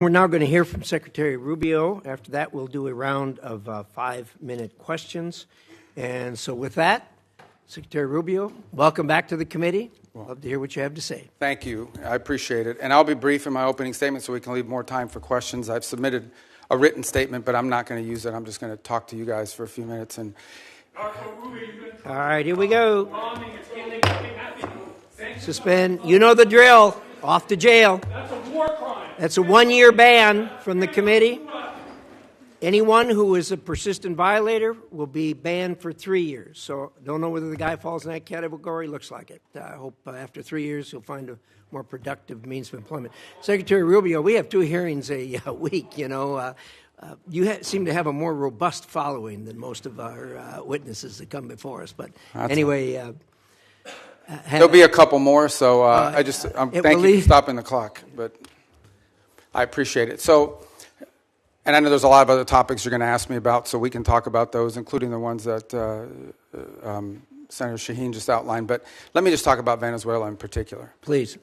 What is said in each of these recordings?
We're now going to hear from Secretary Rubio. After that, we'll do a round of 5-minute questions. And so with that, Secretary Rubio, welcome back to the committee. Love to hear what you have to say. Thank you. I appreciate it. And I'll be brief in my opening statement so we can leave more time for questions. I've submitted a written statement, but I'm not going to use it. I'm just going to talk to you guys for a few minutes. And all right, here we go. Suspend. You know the drill. Off to jail. That's a war crime. That's a 1-year ban from the committee. Anyone who is a persistent violator will be banned for 3 years. So don't know whether the guy falls in that category. Looks like it. I hope after 3 years he'll find a more productive means of employment. Secretary Rubio, we have 2 hearings a week. You seem to have a more robust following than most of our witnesses that come before us. But anyway... there'll be a couple more, so thank you for stopping the clock, but I appreciate it. So, and I know there's a lot of other topics you're going to ask me about, so we can talk about those, including the ones that Senator Shaheen just outlined. But let me just talk about Venezuela in particular. Please.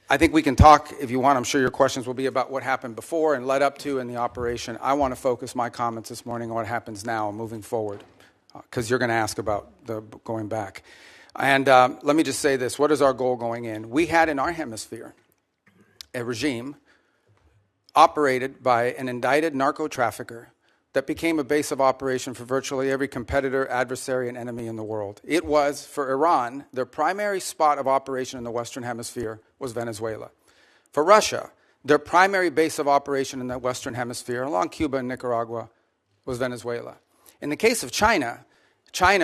I think we can talk, if you want. I'm sure your questions will be about what happened before and led up to in the operation. I want to focus my comments this morning on what happens now moving forward, because you're going to ask about the going back. And let me just say this. What is our goal going in? We had in our hemisphere a regime operated by an indicted narco-trafficker that became a base of operation for virtually every competitor, adversary, and enemy in the world. It was, for Iran, their primary spot of operation in the Western Hemisphere was Venezuela. For Russia, their primary base of operation in the Western Hemisphere, along Cuba and Nicaragua, was Venezuela. In the case of China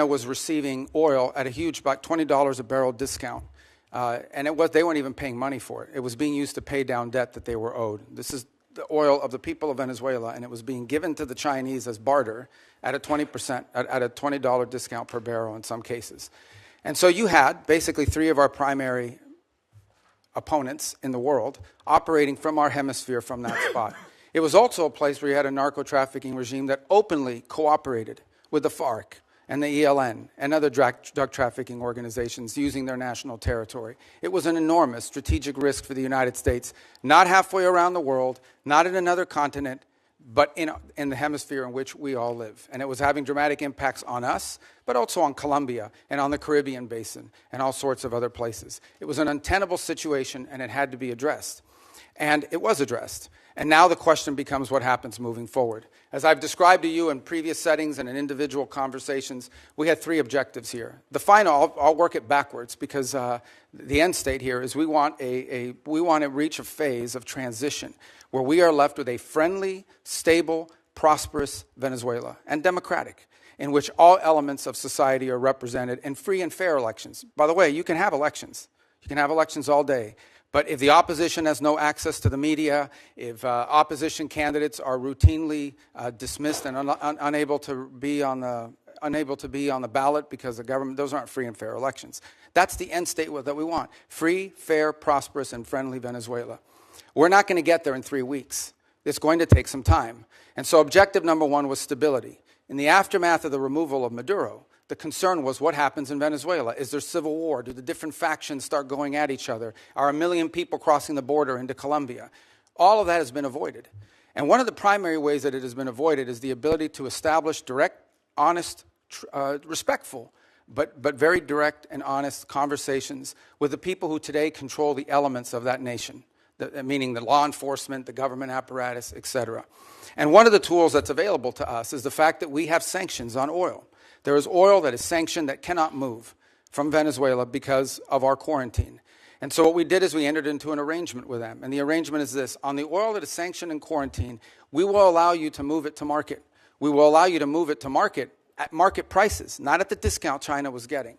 was receiving oil at a huge, about $20 a barrel discount. And they weren't even paying money for it. It was being used to pay down debt that they were owed. This is the oil of the people of Venezuela, and it was being given to the Chinese as barter at a 20%, at a $20 discount per barrel in some cases. And so you had basically 3 of our primary opponents in the world operating from our hemisphere from that spot. It was also a place where you had a narco-trafficking regime that openly cooperated with the FARC and the ELN and other drug trafficking organizations using their national territory. It was an enormous strategic risk for the United States, not halfway around the world, not in another continent, but in the hemisphere in which we all live. And it was having dramatic impacts on us, but also on Colombia and on the Caribbean basin and all sorts of other places. It was an untenable situation, and it had to be addressed. And it was addressed. And now the question becomes what happens moving forward. As I've described to you in previous settings and in individual conversations, we had 3 objectives here. The final, I'll work it backwards, because the end state here is we want to reach a phase of transition where we are left with a friendly, stable, prosperous Venezuela, and democratic, in which all elements of society are represented in free and fair elections. By the way, you can have elections. You can have elections all day. But if the opposition has no access to the media, if opposition candidates are routinely dismissed and unable to be on the ballot because the government, those aren't free and fair elections. That's the end state that we want: free, fair, prosperous, and friendly Venezuela. We're not going to get there in 3 weeks. It's going to take some time. And so objective number 1 was stability. In the aftermath of the removal of Maduro, the concern was what happens in Venezuela. Is there civil war? Do the different factions start going at each other? Are 1 million people crossing the border into Colombia? All of that has been avoided. And one of the primary ways that it has been avoided is the ability to establish direct, honest, respectful, but very direct and honest conversations with the people who today control the elements of that nation, meaning the law enforcement, the government apparatus, etc. And one of the tools that's available to us is the fact that we have sanctions on oil. There is oil that is sanctioned that cannot move from Venezuela because of our quarantine. And so what we did is we entered into an arrangement with them. And the arrangement is this: on the oil that is sanctioned and quarantined, we will allow you to move it to market. We will allow you to move it to market at market prices, not at the discount China was getting.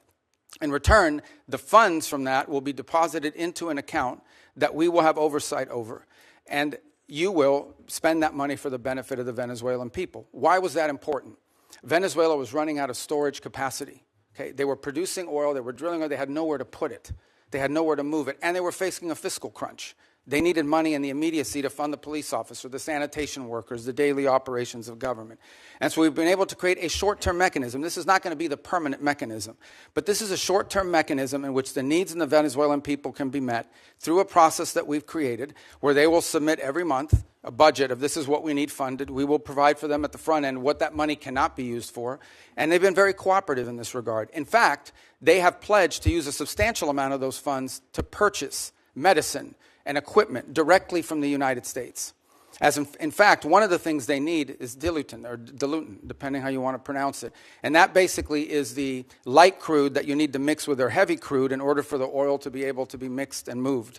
In return, the funds from that will be deposited into an account that we will have oversight over. And you will spend that money for the benefit of the Venezuelan people. Why was that important? Venezuela was running out of storage capacity. Okay? They were producing oil, they were drilling oil, they had nowhere to put it. They had nowhere to move it, and they were facing a fiscal crunch. They needed money in the immediacy to fund the police officer, the sanitation workers, the daily operations of government. And so we've been able to create a short-term mechanism. This is not going to be the permanent mechanism, but this is a short-term mechanism in which the needs of the Venezuelan people can be met through a process that we've created where they will submit every month a budget of this is what we need funded. We will provide for them at the front end what that money cannot be used for. And they've been very cooperative in this regard. In fact, they have pledged to use a substantial amount of those funds to purchase medicine and equipment directly from the United States. As in fact, one of the things they need is dilutin, depending how you want to pronounce it. And that basically is the light crude that you need to mix with their heavy crude in order for the oil to be able to be mixed and moved.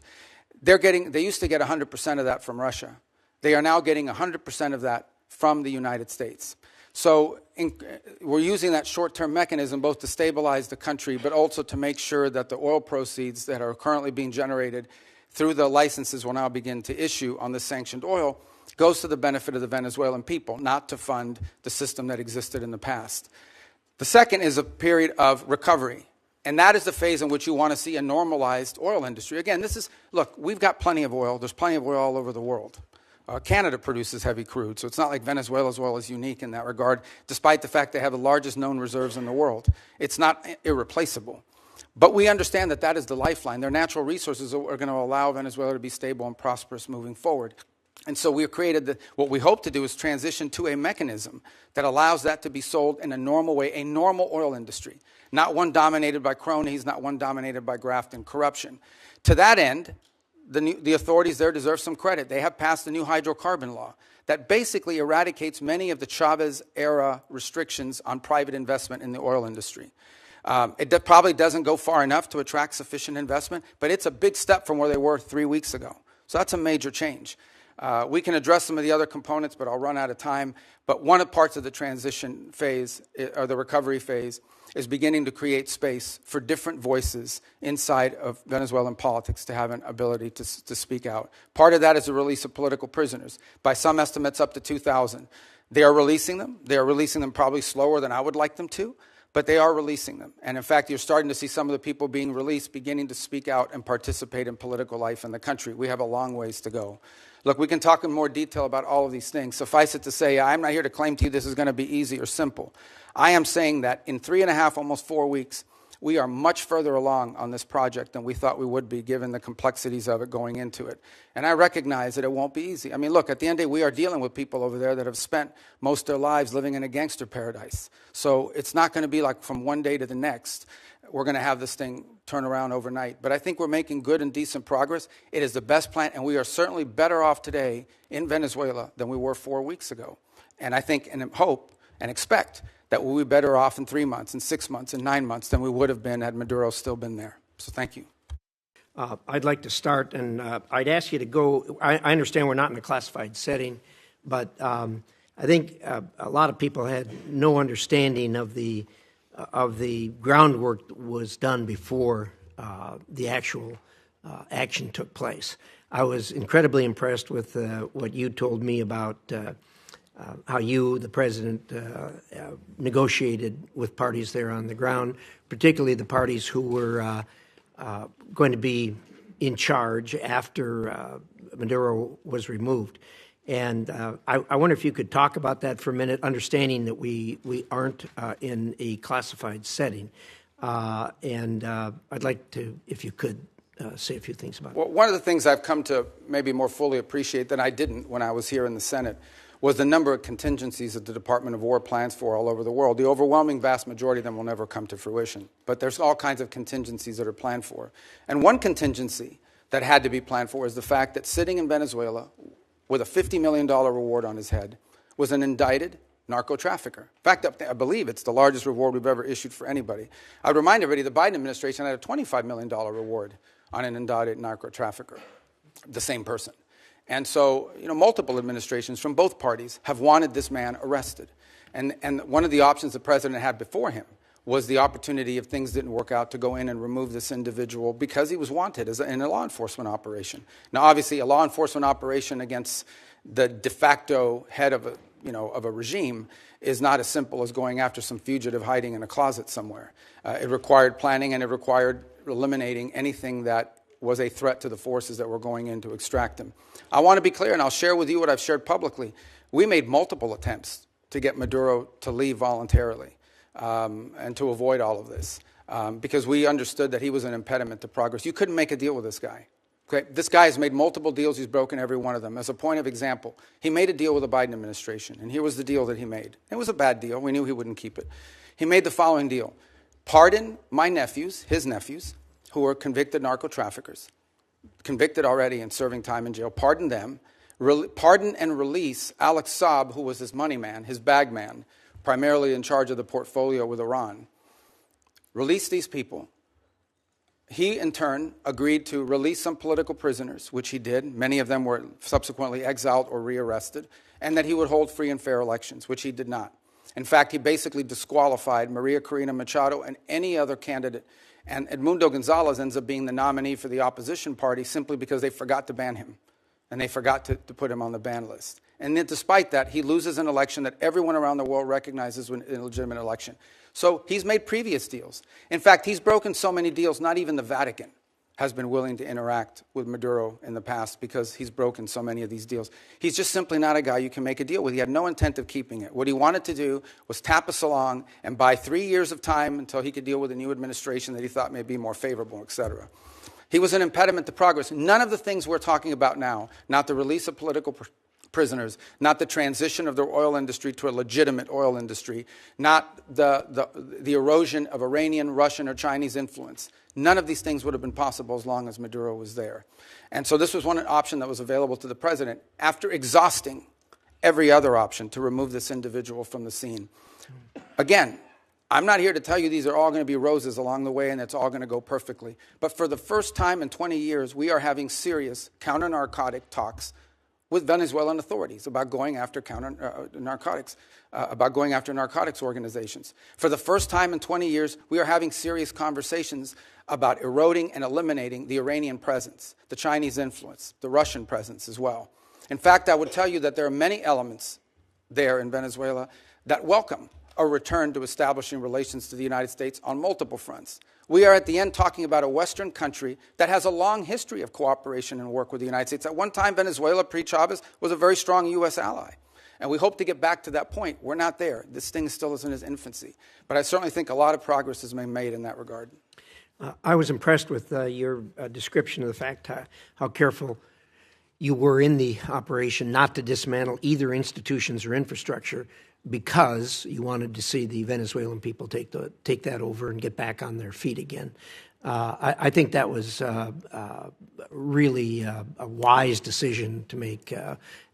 They used to get 100% of that from Russia. They are now getting 100% of that from the United States. So we're using that short-term mechanism both to stabilize the country, but also to make sure that the oil proceeds that are currently being generated through the licenses we'll now begin to issue on the sanctioned oil goes to the benefit of the Venezuelan people, not to fund the system that existed in the past. The second is a period of recovery. And that is the phase in which you want to see a normalized oil industry. Again, look, we've got plenty of oil. There's plenty of oil all over the world. Canada produces heavy crude, so it's not like Venezuela's oil is unique in that regard, despite the fact they have the largest known reserves in the world. It's not irreplaceable. But we understand that that is the lifeline. Their natural resources are going to allow Venezuela to be stable and prosperous moving forward. And so we've created what we hope to do is transition to a mechanism that allows that to be sold in a normal way, a normal oil industry, not one dominated by cronies, not one dominated by graft and corruption. To that end, the authorities there deserve some credit. They have passed a new hydrocarbon law that basically eradicates many of the Chavez-era restrictions on private investment in the oil industry. It probably doesn't go far enough to attract sufficient investment, but it's a big step from where they were 3 weeks ago. So that's a major change. We can address some of the other components, but I'll run out of time. But one of the parts of the transition phase, or the recovery phase, is beginning to create space for different voices inside of Venezuelan politics to have an ability to speak out. Part of that is the release of political prisoners. By some estimates, up to 2,000. They are releasing them. They are releasing them probably slower than I would like them to, but they are releasing them. And in fact, you're starting to see some of the people being released beginning to speak out and participate in political life in the country. We have a long ways to go. Look, we can talk in more detail about all of these things. Suffice it to say, I'm not here to claim to you this is going to be easy or simple. I am saying that in 3.5, almost 4 weeks, we are much further along on this project than we thought we would be, given the complexities of it going into it. And I recognize that it won't be easy. I mean, look, at the end of the day, we are dealing with people over there that have spent most of their lives living in a gangster paradise. So it's not going to be like from one day to the next, we're going to have this thing turn around overnight. But I think we're making good and decent progress. It is the best plan, and we are certainly better off today in Venezuela than we were 4 weeks ago. And I think and hope and expect that we'll be better off in 3 months, in 6 months, in 9 months than we would have been had Maduro still been there. So thank you. I'd like to start, and I'd ask you to go. I understand we're not in a classified setting, but I think a lot of people had no understanding of the groundwork that was done before the actual action took place. I was incredibly impressed with what you told me about how you, the president, negotiated with parties there on the ground, particularly the parties who were going to be in charge after Maduro was removed. And I wonder if you could talk about that for a minute, understanding that we aren't in a classified setting. And I'd like to, if you could, say a few things about it. Well, one of the things I've come to maybe more fully appreciate than I didn't when I was here in the Senate was the number of contingencies that the Department of War plans for all over the world. The overwhelming vast majority of them will never come to fruition. But there's all kinds of contingencies that are planned for. And one contingency that had to be planned for is the fact that sitting in Venezuela with a $50 million reward on his head was an indicted narco-trafficker. In fact, I believe it's the largest reward we've ever issued for anybody. I would remind everybody the Biden administration had a $25 million reward on an indicted narco-trafficker, the same person. And so, multiple administrations from both parties have wanted this man arrested. And one of the options the president had before him was the opportunity, if things didn't work out, to go in and remove this individual because he was wanted in a law enforcement operation. Now, obviously, a law enforcement operation against the de facto head of a regime is not as simple as going after some fugitive hiding in a closet somewhere. It required planning, and it required eliminating anything that was a threat to the forces that were going in to extract him. I want to be clear, and I'll share with you what I've shared publicly. We made multiple attempts to get Maduro to leave voluntarily and to avoid all of this because we understood that he was an impediment to progress. You couldn't make a deal with this guy. Okay? This guy has made multiple deals. He's broken every one of them. As a point of example, he made a deal with the Biden administration, and here was the deal that he made. It was a bad deal. We knew he wouldn't keep it. He made the following deal. Pardon my nephews, his nephews, who were convicted narco traffickers, convicted already and serving time in jail. Pardon them. Pardon and release Alex Saab, who was his money man, his bag man, primarily in charge of the portfolio with Iran. Release these people. He, in turn, agreed to release some political prisoners, which he did. Many of them were subsequently exiled or rearrested, and that he would hold free and fair elections, which he did not. In fact, he basically disqualified María Corina Machado and any other candidate, and Edmundo Gonzalez ends up being the nominee for the opposition party simply because they forgot to ban him, and they forgot to put him on the ban list. And then despite that, he loses an election that everyone around the world recognizes as an illegitimate election. So he's made previous deals. In fact, he's broken so many deals, not even the Vatican has been willing to interact with Maduro in the past because he's broken so many of these deals. He's just simply not a guy you can make a deal with. He had no intent of keeping it. What he wanted to do was tap us along and buy 3 years of time until he could deal with a new administration that he thought may be more favorable, et cetera. He was an impediment to progress. None of the things we're talking about now, not the release of political prisoners, not the transition of the oil industry to a legitimate oil industry, not the erosion of Iranian, Russian, or Chinese influence. None of these things would have been possible as long as Maduro was there. And so this was one option that was available to the president after exhausting every other option to remove this individual from the scene. Again, I'm not here to tell you these are all going to be roses along the way and it's all going to go perfectly. But for the first time in 20 years, we are having serious counter-narcotic talks with Venezuelan authorities about going after narcotics organizations. For the first time in 20 years, we are having serious conversations about eroding and eliminating the Iranian presence, the Chinese influence, the Russian presence as well. In fact, I would tell you that there are many elements there in Venezuela that welcome a return to establishing relations to the United States on multiple fronts. We are at the end talking about a Western country that has a long history of cooperation and work with the United States. At one time, Venezuela, pre-Chavez, was a very strong U.S. ally. And we hope to get back to that point. We're not there. This thing still is in its infancy. But I certainly think a lot of progress has been made in that regard. I was impressed with your description of the fact how careful you were in the operation not to dismantle either institutions or infrastructure because you wanted to see the Venezuelan people take that over and get back on their feet again. I think that was really a wise decision to make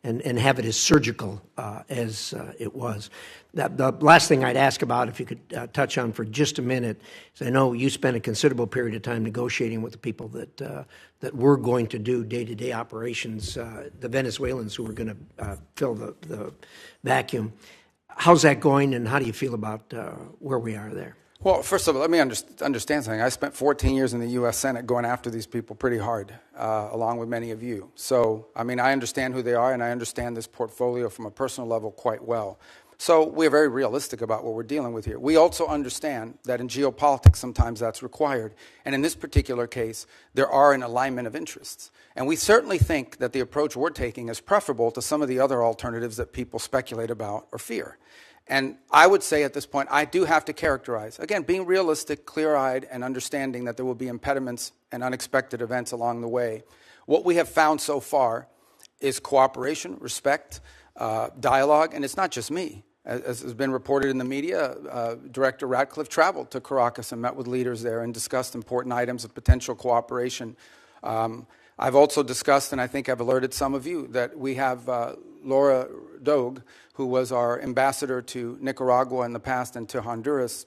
and have it as surgical as it was. The last thing I'd ask about, if you could touch on for just a minute, is I know you spent a considerable period of time negotiating with the people that were going to do day-to-day operations, the Venezuelans who were going to fill the vacuum. How's that going, and how do you feel about where we are there? Well, first of all, let me understand something. I spent 14 years in the U.S. Senate going after these people pretty hard, along with many of you. So, I mean, I understand who they are, and I understand this portfolio from a personal level quite well. So we're very realistic about what we're dealing with here. We also understand that in geopolitics, sometimes that's required. And in this particular case, there are an alignment of interests. And we certainly think that the approach we're taking is preferable to some of the other alternatives that people speculate about or fear. And I would say at this point, I do have to characterize, again, being realistic, clear-eyed, and understanding that there will be impediments and unexpected events along the way. What we have found so far is cooperation, respect, dialogue, and it's not just me. As has been reported in the media, Director Ratcliffe traveled to Caracas and met with leaders there and discussed important items of potential cooperation. I've also discussed, and I think I've alerted some of you, that we have Laura Dogue, who was our ambassador to Nicaragua in the past and to Honduras,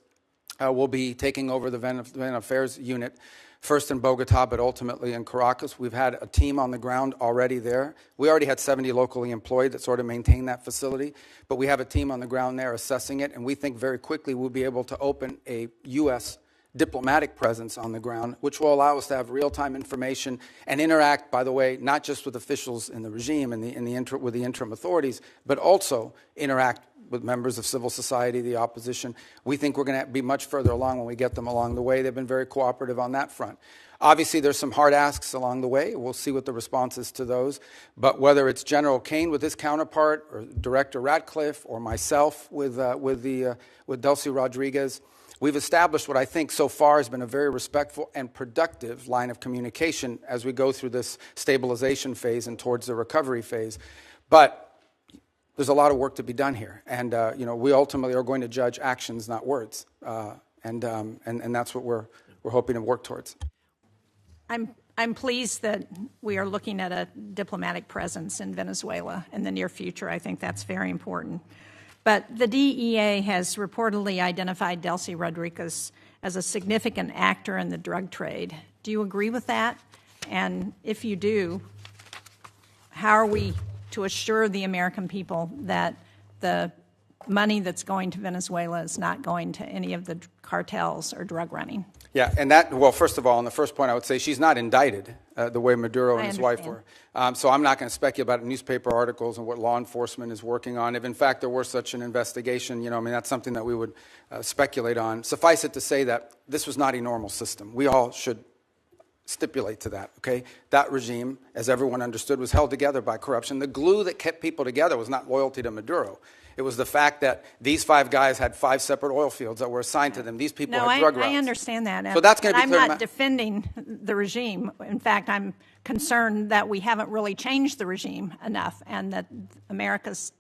will be taking over the Venezuelan Affairs Unit, first in Bogota, but ultimately in Caracas. We've had a team on the ground already there. We already had 70 locally employed that sort of maintain that facility, but we have a team on the ground there assessing it, and we think very quickly we'll be able to open a U.S. diplomatic presence on the ground, which will allow us to have real-time information and interact, by the way, not just with officials in the regime and with the interim authorities, but also interact with members of civil society, the opposition. We think we're going to be much further along when we get them along the way. They've been very cooperative on that front. Obviously, there's some hard asks along the way. We'll see what the response is to those. But whether it's General Kaine with his counterpart, or Director Ratcliffe, or myself with Delcy Rodriguez, we've established what I think so far has been a very respectful and productive line of communication as we go through this stabilization phase and towards the recovery phase. But there's a lot of work to be done here, and we ultimately are going to judge actions, not words, and that's what we're hoping to work towards. I'm pleased that we are looking at a diplomatic presence in Venezuela in the near future. I think that's very important. But the DEA has reportedly identified Delcy Rodriguez as a significant actor in the drug trade. Do you agree with that? And if you do, how are we to assure the American people that the money that's going to Venezuela is not going to any of the cartels or drug running? Yeah, and first of all, on the first point, I would say she's not indicted the way Maduro and his wife were. So I'm not going to speculate about newspaper articles and what law enforcement is working on. If, in fact, there were such an investigation, that's something that we would speculate on. Suffice it to say that this was not a normal system. We all should stipulate to that, okay? That regime, as everyone understood, was held together by corruption. The glue that kept people together was not loyalty to Maduro. It was the fact that these 5 guys had 5 separate oil fields that were assigned to them. These people had drug routes. I understand that. So that's going to be clear. I'm not defending the regime. In fact, I'm concerned that we haven't really changed the regime enough, and that America's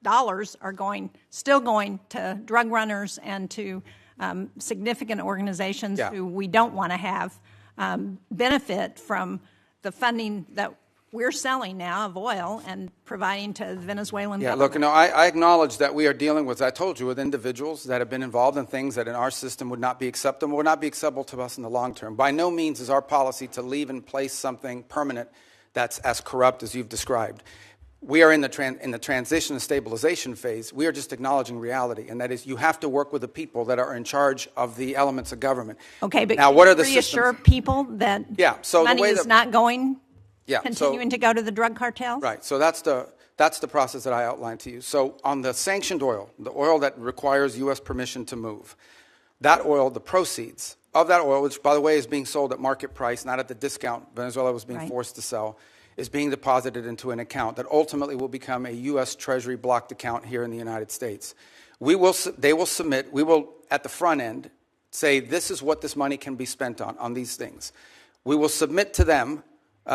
dollars are still going to drug runners and to significant organizations who we don't want to have benefit from the funding that we're selling now of oil and providing to the Venezuelan government. Look, I acknowledge that we are dealing with, I told you, with individuals that have been involved in things that in our system would not be acceptable, to us in the long term. By no means is our policy to leave in place something permanent that's as corrupt as you've described. We are in the transition and stabilization phase. We are just acknowledging reality, and that is you have to work with the people that are in charge of the elements of government. Okay, but now, what are the reassure systems? People that so money the way is not going continuing to go to the drug cartels? Right. So that's the process that I outlined to you. So on the sanctioned oil, the oil that requires U.S. permission to move, that oil, the proceeds of that oil, which, by the way, is being sold at market price, not at the discount Venezuela was being forced to sell, is being deposited into an account that ultimately will become a U.S. Treasury blocked account here in the United States. They will submit, we will, at the front end, say this is what this money can be spent on these things. We will submit to them.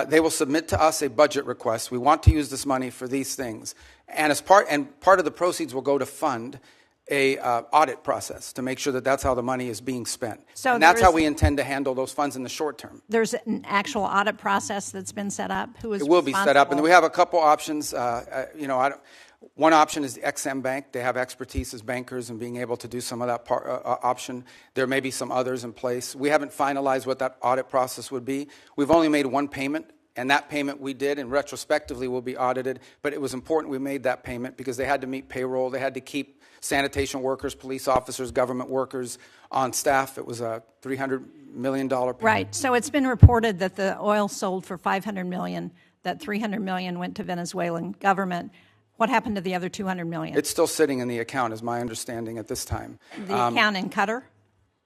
They will submit to us a budget request. We want to use this money for these things, and part of the proceeds will go to fund a audit process to make sure that that's how the money is being spent. And that's how we intend to handle those funds in the short term. There's an actual audit process that's been set up. It will be set up, and we have a couple options. One option is the XM Bank. They have expertise as bankers and being able to do some of that option. There may be some others in place. We haven't finalized what that audit process would be. We've only made one payment, and that payment we did, and retrospectively will be audited. But it was important we made that payment because they had to meet payroll. They had to keep sanitation workers, police officers, government workers on staff. It was a $300 million payment. Right. So it's been reported that the oil sold for $500 million, that $300 million went to Venezuelan government. What happened to the other $200 million? It's still sitting in the account, is my understanding at this time. The account in Qatar?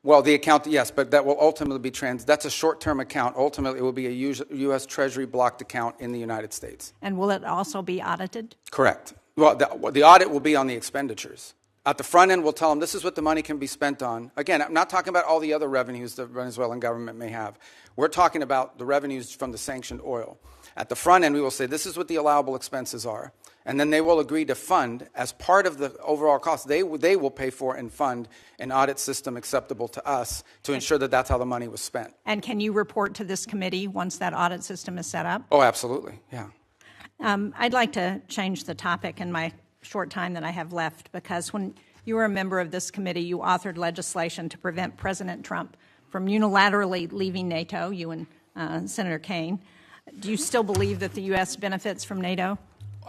Well, the account, yes, but that will ultimately be that's a short-term account. Ultimately, it will be a U.S. Treasury blocked account in the United States. And will it also be audited? Correct. Well, the audit will be on the expenditures. At the front end, we'll tell them this is what the money can be spent on. Again, I'm not talking about all the other revenues the Venezuelan government may have. We're talking about the revenues from the sanctioned oil. At the front end, we will say this is what the allowable expenses are. And then they will agree to fund, as part of the overall cost, they will pay for and fund an audit system acceptable to us to ensure that that's how the money was spent. And can you report to this committee once that audit system is set up? Oh, absolutely, yeah. I'd like to change the topic in my short time that I have left, because when you were a member of this committee, you authored legislation to prevent President Trump from unilaterally leaving NATO, you and Senator Kaine. Do you still believe that the U.S. benefits from NATO?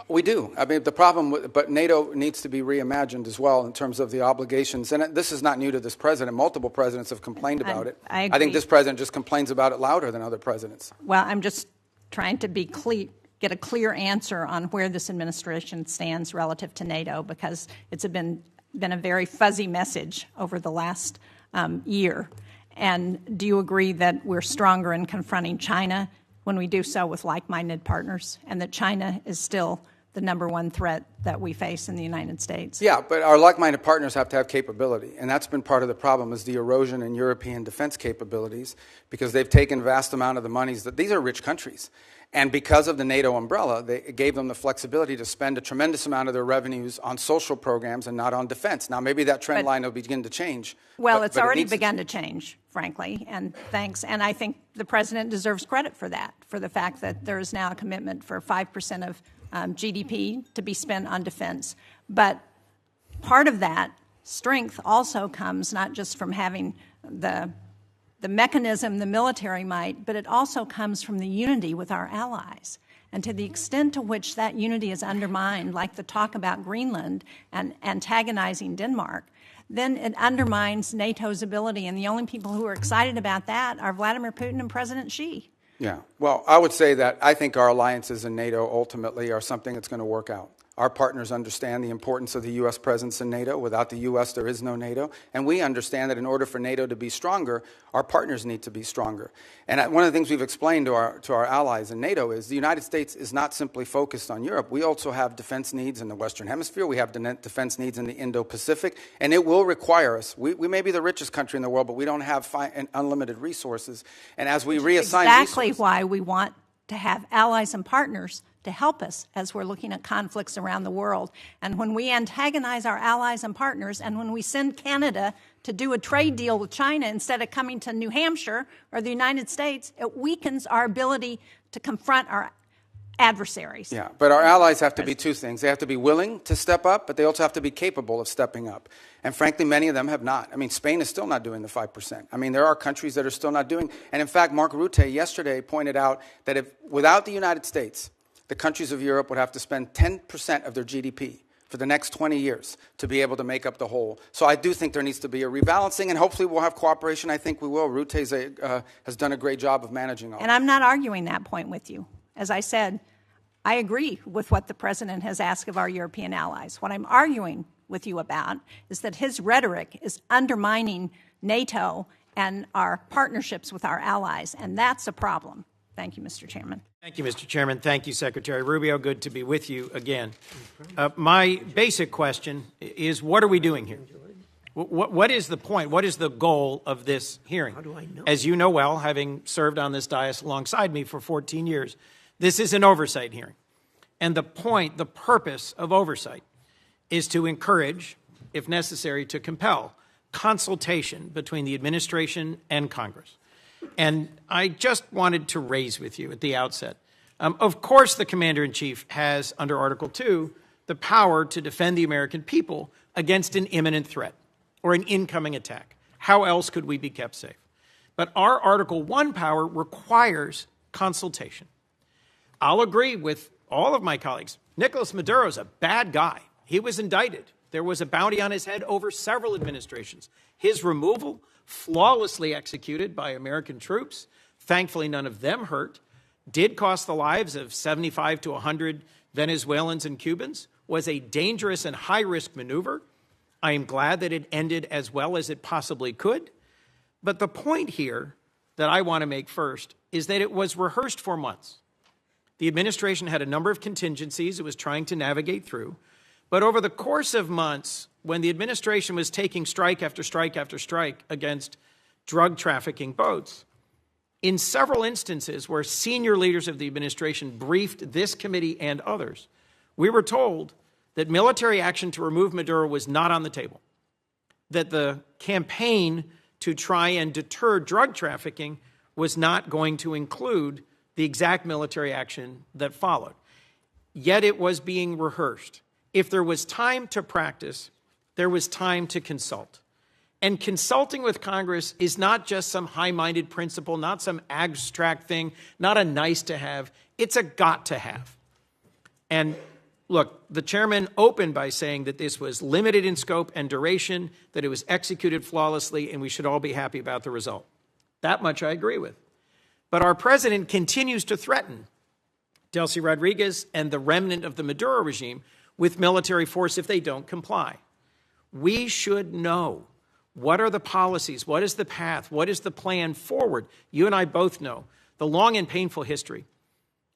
We do. I mean, the problem, but NATO needs to be reimagined as well in terms of the obligations. And this is not new to this president. Multiple presidents have complained about it. I agree. I think this president just complains about it louder than other presidents. Well, I'm just trying to be get a clear answer on where this administration stands relative to NATO, because it's been a very fuzzy message over the last year. And do you agree that we're stronger in confronting China when we do so with like-minded partners, and that China is still the number one threat that we face in the United States? Yeah, but our like-minded partners have to have capability, and that's been part of the problem, is the erosion in European defense capabilities, because they've taken vast amount of the monies that these are rich countries. And because of the NATO umbrella, it gave them the flexibility to spend a tremendous amount of their revenues on social programs and not on defense. Now, maybe that trend line will begin to change. Well, it's already begun to change, frankly, and thanks. And I think the president deserves credit for that, for the fact that there is now a commitment for 5% of GDP to be spent on defense. But part of that strength also comes not just from having the mechanism, the military might, but it also comes from the unity with our allies. And to the extent to which that unity is undermined, like the talk about Greenland and antagonizing Denmark, then it undermines NATO's ability. And the only people who are excited about that are Vladimir Putin and President Xi. Yeah, well, I would say that I think our alliances in NATO ultimately are something that's going to work out. Our partners understand the importance of the U.S. presence in NATO. Without the U.S., there is no NATO. And we understand that in order for NATO to be stronger, our partners need to be stronger. And one of the things we've explained to our allies in NATO is the United States is not simply focused on Europe. We also have defense needs in the Western Hemisphere. We have defense needs in the Indo-Pacific. And it will require us. We may be the richest country in the world, but we don't have unlimited resources. And as we reassign exactly resources, why we want to have allies and partners to help us as we're looking at conflicts around the world. And when we antagonize our allies and partners, and when we send Canada to do a trade deal with China instead of coming to New Hampshire or the United States, it weakens our ability to confront our adversaries. Yeah, but our allies have to be two things. They have to be willing to step up, but they also have to be capable of stepping up. And frankly, many of them have not. I mean, Spain is still not doing the 5%. I mean, there are countries that are still not doing. And in fact, Mark Rutte yesterday pointed out that if without the United States, the countries of Europe would have to spend 10% of their GDP for the next 20 years to be able to make up the whole. So I do think there needs to be a rebalancing, and hopefully we'll have cooperation. I think we will. Rutte has done a great job of managing all. And I'm not arguing that point with you. As I said, I agree with what the president has asked of our European allies. What I'm arguing with you about is that his rhetoric is undermining NATO and our partnerships with our allies, and that's a problem. Thank you, Mr. Chairman. Thank you, Mr. Chairman. Thank you, Secretary Rubio. Good to be with you again. My basic question is, what are we doing here? What is the point? What is the goal of this hearing? How do I know? As you know well, having served on this dais alongside me for 14 years, this is an oversight hearing. And the purpose of oversight is to encourage, if necessary, to compel consultation between the administration and Congress. And I just wanted to raise with you at the outset, of course the Commander-in-Chief has, under Article 2, the power to defend the American people against an imminent threat or an incoming attack. How else could we be kept safe? But our Article 1 power requires consultation. I'll agree with all of my colleagues. Nicolás Maduro is a bad guy. He was indicted. There was a bounty on his head over several administrations. His removal, flawlessly executed by American troops, thankfully none of them hurt, did cost the lives of 75 to 100 Venezuelans and Cubans, was a dangerous and high-risk maneuver. I am glad that it ended as well as it possibly could. But the point here that I want to make first is that it was rehearsed for months. The administration had a number of contingencies it was trying to navigate through. But over the course of months, when the administration was taking strike after strike after strike against drug trafficking boats, in several instances where senior leaders of the administration briefed this committee and others, we were told that military action to remove Maduro was not on the table, that the campaign to try and deter drug trafficking was not going to include the exact military action that followed. Yet it was being rehearsed. If there was time to practice, there was time to consult. And consulting with Congress is not just some high-minded principle, not some abstract thing, not a nice to have. It's a got to have. And look, the chairman opened by saying that this was limited in scope and duration, that it was executed flawlessly, and we should all be happy about the result. That much I agree with. But our president continues to threaten Delcy Rodriguez and the remnant of the Maduro regime with military force if they don't comply. We should know what are the policies, what is the path, what is the plan forward. You and I both know the long and painful history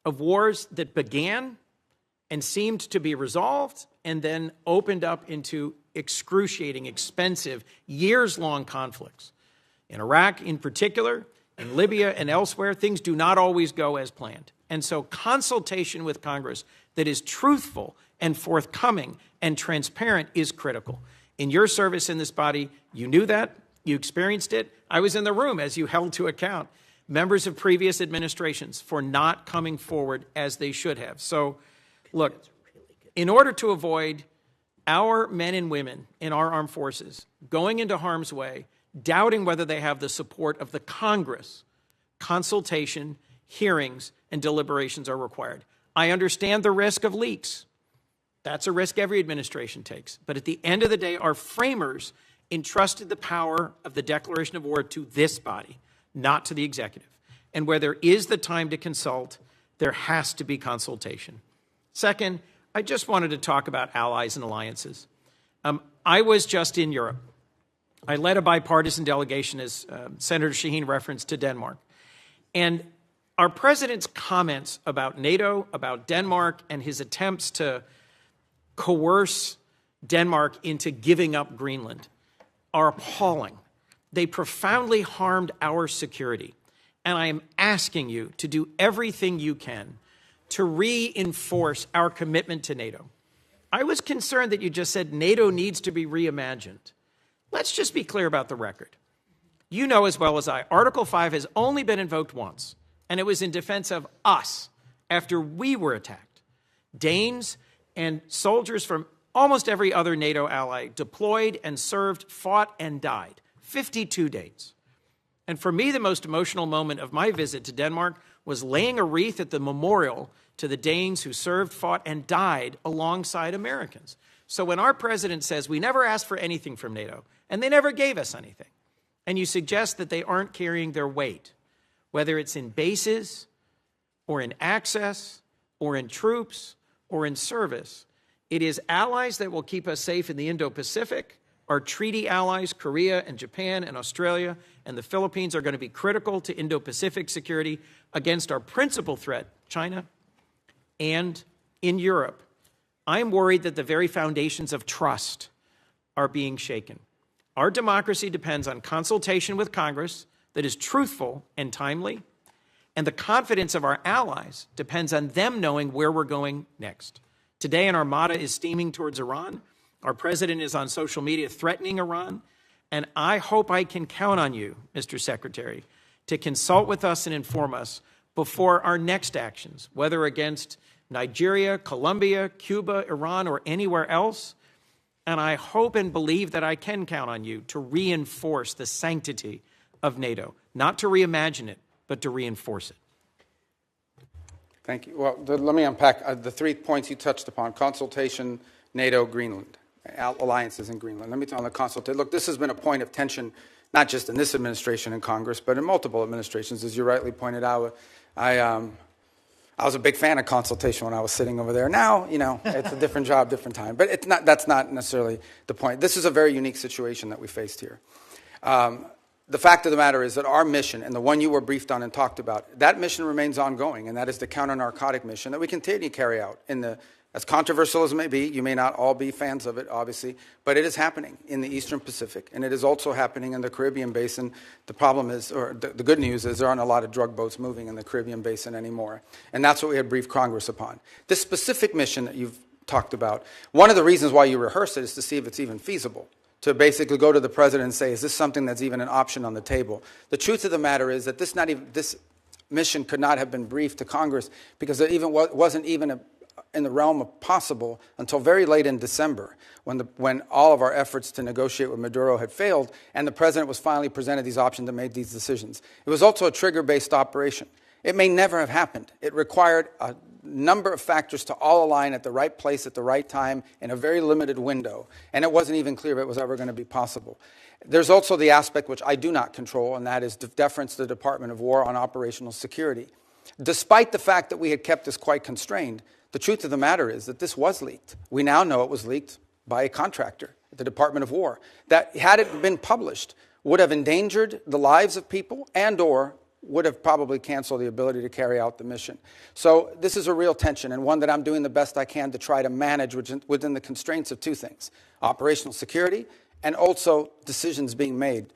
of wars that began and seemed to be resolved and then opened up into excruciating, expensive, years-long conflicts. In Iraq in particular, in Libya and elsewhere, things do not always go as planned. And so consultation with Congress that is truthful and forthcoming and transparent is critical. In your service in this body, you knew that, you experienced it. I was in the room as you held to account members of previous administrations for not coming forward as they should have. So, look, in order to avoid our men and women in our armed forces going into harm's way, doubting whether they have the support of the Congress, consultation, hearings, and deliberations are required. I understand the risk of leaks. That's a risk every administration takes. But at the end of the day, our framers entrusted the power of the declaration of war to this body, not to the executive. And where there is the time to consult, there has to be consultation. Second, I just wanted to talk about allies and alliances. I was just in Europe. I led a bipartisan delegation, as Senator Shaheen referenced, to Denmark. And our president's comments about NATO, about Denmark, and his attempts to coerce Denmark into giving up Greenland are appalling. They profoundly harmed our security. And I am asking you to do everything you can to reinforce our commitment to NATO. I was concerned that you just said NATO needs to be reimagined. Let's just be clear about the record. You know as well as I, Article 5 has only been invoked once, and it was in defense of us after we were attacked. Danes and soldiers from almost every other NATO ally deployed and served, fought, and died. 52 days. And for me, the most emotional moment of my visit to Denmark was laying a wreath at the memorial to the Danes who served, fought, and died alongside Americans. So when our president says we never asked for anything from NATO, and they never gave us anything, and you suggest that they aren't carrying their weight, whether it's in bases or in access or in troops or in service, it is allies that will keep us safe in the Indo-Pacific. Our treaty allies, Korea and Japan and Australia and the Philippines, are going to be critical to Indo-Pacific security against our principal threat, China. And in Europe, I'm worried that the very foundations of trust are being shaken. Our democracy depends on consultation with Congress that is truthful and timely, and the confidence of our allies depends on them knowing where we're going next. Today, an armada is steaming towards Iran. Our president is on social media threatening Iran, and I hope I can count on you, Mr. Secretary, to consult with us and inform us before our next actions, whether against Nigeria, Colombia, Cuba, Iran, or anywhere else. And I hope and believe that I can count on you to reinforce the sanctity of NATO, not to reimagine it, but to reinforce it. Thank you. Well, let me unpack the 3 points you touched upon: consultation, NATO, Greenland, alliances in Greenland. Let me tell you on the consultation. Look, this has been a point of tension, not just in this administration and Congress, but in multiple administrations. As you rightly pointed out, I was a big fan of consultation when I was sitting over there. Now, you know, it's a different job, different time. But it's not, that's not necessarily the point. This is a very unique situation that we faced here. The fact of the matter is that our mission, and the one you were briefed on and talked about, that mission remains ongoing, and that is the counter-narcotic mission that we continue to carry out. As controversial as it may be, you may not all be fans of it, obviously, but it is happening in the Eastern Pacific, and it is also happening in the Caribbean Basin. The problem is, or the good news is, there aren't a lot of drug boats moving in the Caribbean Basin anymore, and that's what we had briefed Congress upon. This specific mission that you've talked about, one of the reasons why you rehearse it is to see if it's even feasible, to basically go to the president and say, is this something that's even an option on the table? The truth of the matter is that this mission could not have been briefed to Congress because it wasn't even in the realm of possible until very late in December, when all of our efforts to negotiate with Maduro had failed, and the president was finally presented these options and made these decisions. It was also a trigger-based operation. It may never have happened. It required a number of factors to all align at the right place at the right time in a very limited window, and it wasn't even clear if it was ever going to be possible. There's also the aspect which I do not control, and that is deference to the Department of War on operational security. Despite the fact that we had kept this quite constrained, the truth of the matter is that this was leaked. We now know it was leaked by a contractor at the Department of War that, had it been published, would have endangered the lives of people and or would have probably canceled the ability to carry out the mission. So this is a real tension, and one that I'm doing the best I can to try to manage within the constraints of two things: operational security and also decisions being made.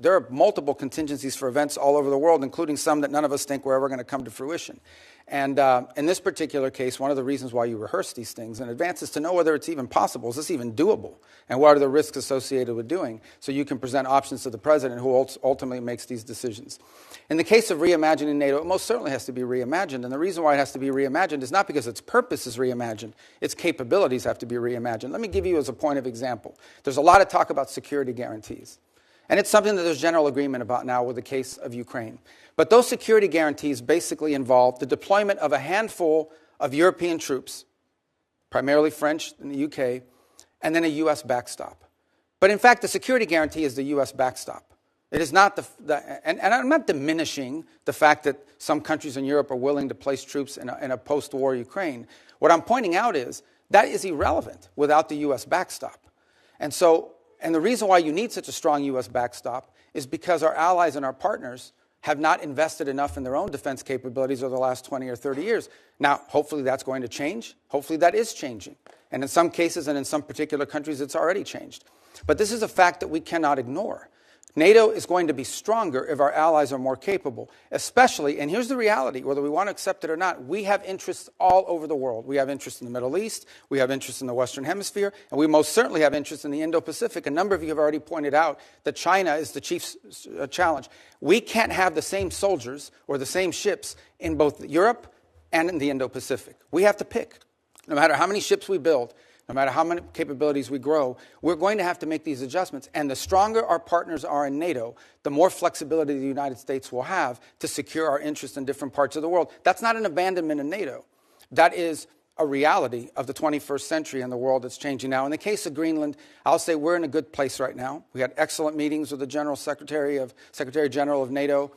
There are multiple contingencies for events all over the world, including some that none of us think were ever going to come to fruition. And in this particular case, one of the reasons why you rehearse these things in advance is to know whether it's even possible. Is this even doable? And what are the risks associated with doing? So you can present options to the president, who ultimately makes these decisions. In the case of reimagining NATO, it most certainly has to be reimagined. And the reason why it has to be reimagined is not because its purpose is reimagined. Its capabilities have to be reimagined. Let me give you as a point of example. There's a lot of talk about security guarantees. And it's something that there's general agreement about now with the case of Ukraine. But those security guarantees basically involve the deployment of a handful of European troops, primarily French in the UK, and then a U.S. backstop. But in fact, the security guarantee is the U.S. backstop. It is not and I'm not diminishing the fact that some countries in Europe are willing to place troops in a post-war Ukraine. What I'm pointing out is that is irrelevant without the U.S. backstop. And the reason why you need such a strong U.S. backstop is because our allies and our partners have not invested enough in their own defense capabilities over the last 20 or 30 years. Now, hopefully that's going to change. Hopefully that is changing. And in some cases and in some particular countries, it's already changed. But this is a fact that we cannot ignore. NATO is going to be stronger if our allies are more capable, especially, and here's the reality, whether we want to accept it or not, we have interests all over the world. We have interests in the Middle East, we have interests in the Western Hemisphere, and we most certainly have interests in the Indo-Pacific. A number of you have already pointed out that China is the chief challenge. We can't have the same soldiers or the same ships in both Europe and in the Indo-Pacific. We have to pick. No matter how many ships we build, no matter how many capabilities we grow, we're going to have to make these adjustments. And the stronger our partners are in NATO, the more flexibility the United States will have to secure our interests in different parts of the world. That's not an abandonment of NATO. That is a reality of the 21st century and the world that's changing now. In the case of Greenland, I'll say we're in a good place right now. We had excellent meetings with the Secretary General of NATO.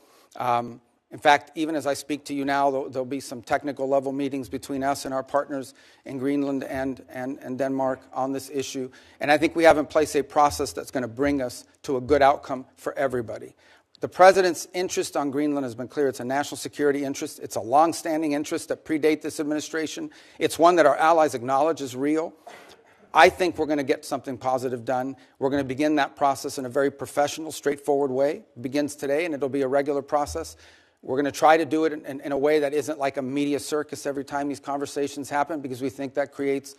In fact, even as I speak to you now, there'll be some technical level meetings between us and our partners in Greenland and Denmark on this issue. And I think we have in place a process that's going to bring us to a good outcome for everybody. The president's interest on Greenland has been clear. It's a national security interest. It's a long-standing interest that predates this administration. It's one that our allies acknowledge is real. I think we're going to get something positive done. We're going to begin that process in a very professional, straightforward way. It begins today, and it'll be a regular process. We're going to try to do it in a way that isn't like a media circus every time these conversations happen, because we think that creates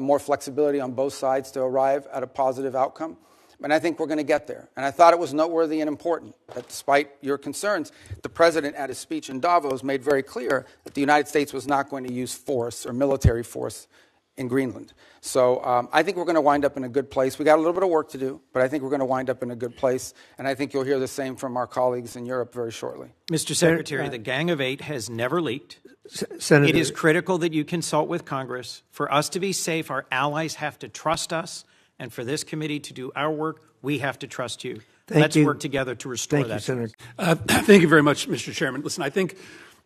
more flexibility on both sides to arrive at a positive outcome. And I think we're going to get there. And I thought it was noteworthy and important that despite your concerns, the president at his speech in Davos made very clear that the United States was not going to use force or military force in Greenland. So I think we're going to wind up in a good place. We got a little bit of work to do, but I think we're going to wind up in a good place. And I think you'll hear the same from our colleagues in Europe very shortly. Mr. Secretary, the Gang of Eight has never leaked. Senator, It is critical that you consult with Congress. For us to be safe, our allies have to trust us. And for this committee to do our work, we have to trust you. Let's work together to restore that. Thank you, Senator. Thank you very much, Mr. Chairman. Listen, I think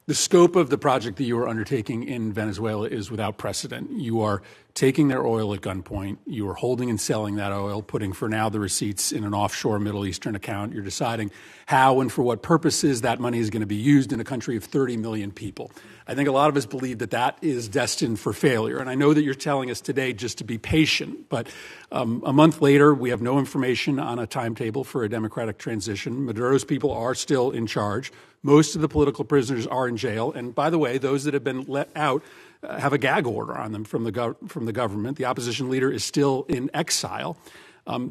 the scope of the project that you are undertaking in Venezuela is without precedent. You are taking their oil at gunpoint. You are holding and selling that oil, putting for now the receipts in an offshore Middle Eastern account. You're deciding how and for what purposes that money is going to be used in a country of 30 million people. I think a lot of us believe that that is destined for failure. And I know that you're telling us today just to be patient, but a month later, we have no information on a timetable for a democratic transition. Maduro's people are still in charge. Most of the political prisoners are in jail. And by the way, those that have been let out have a gag order on them from the government. The opposition leader is still in exile.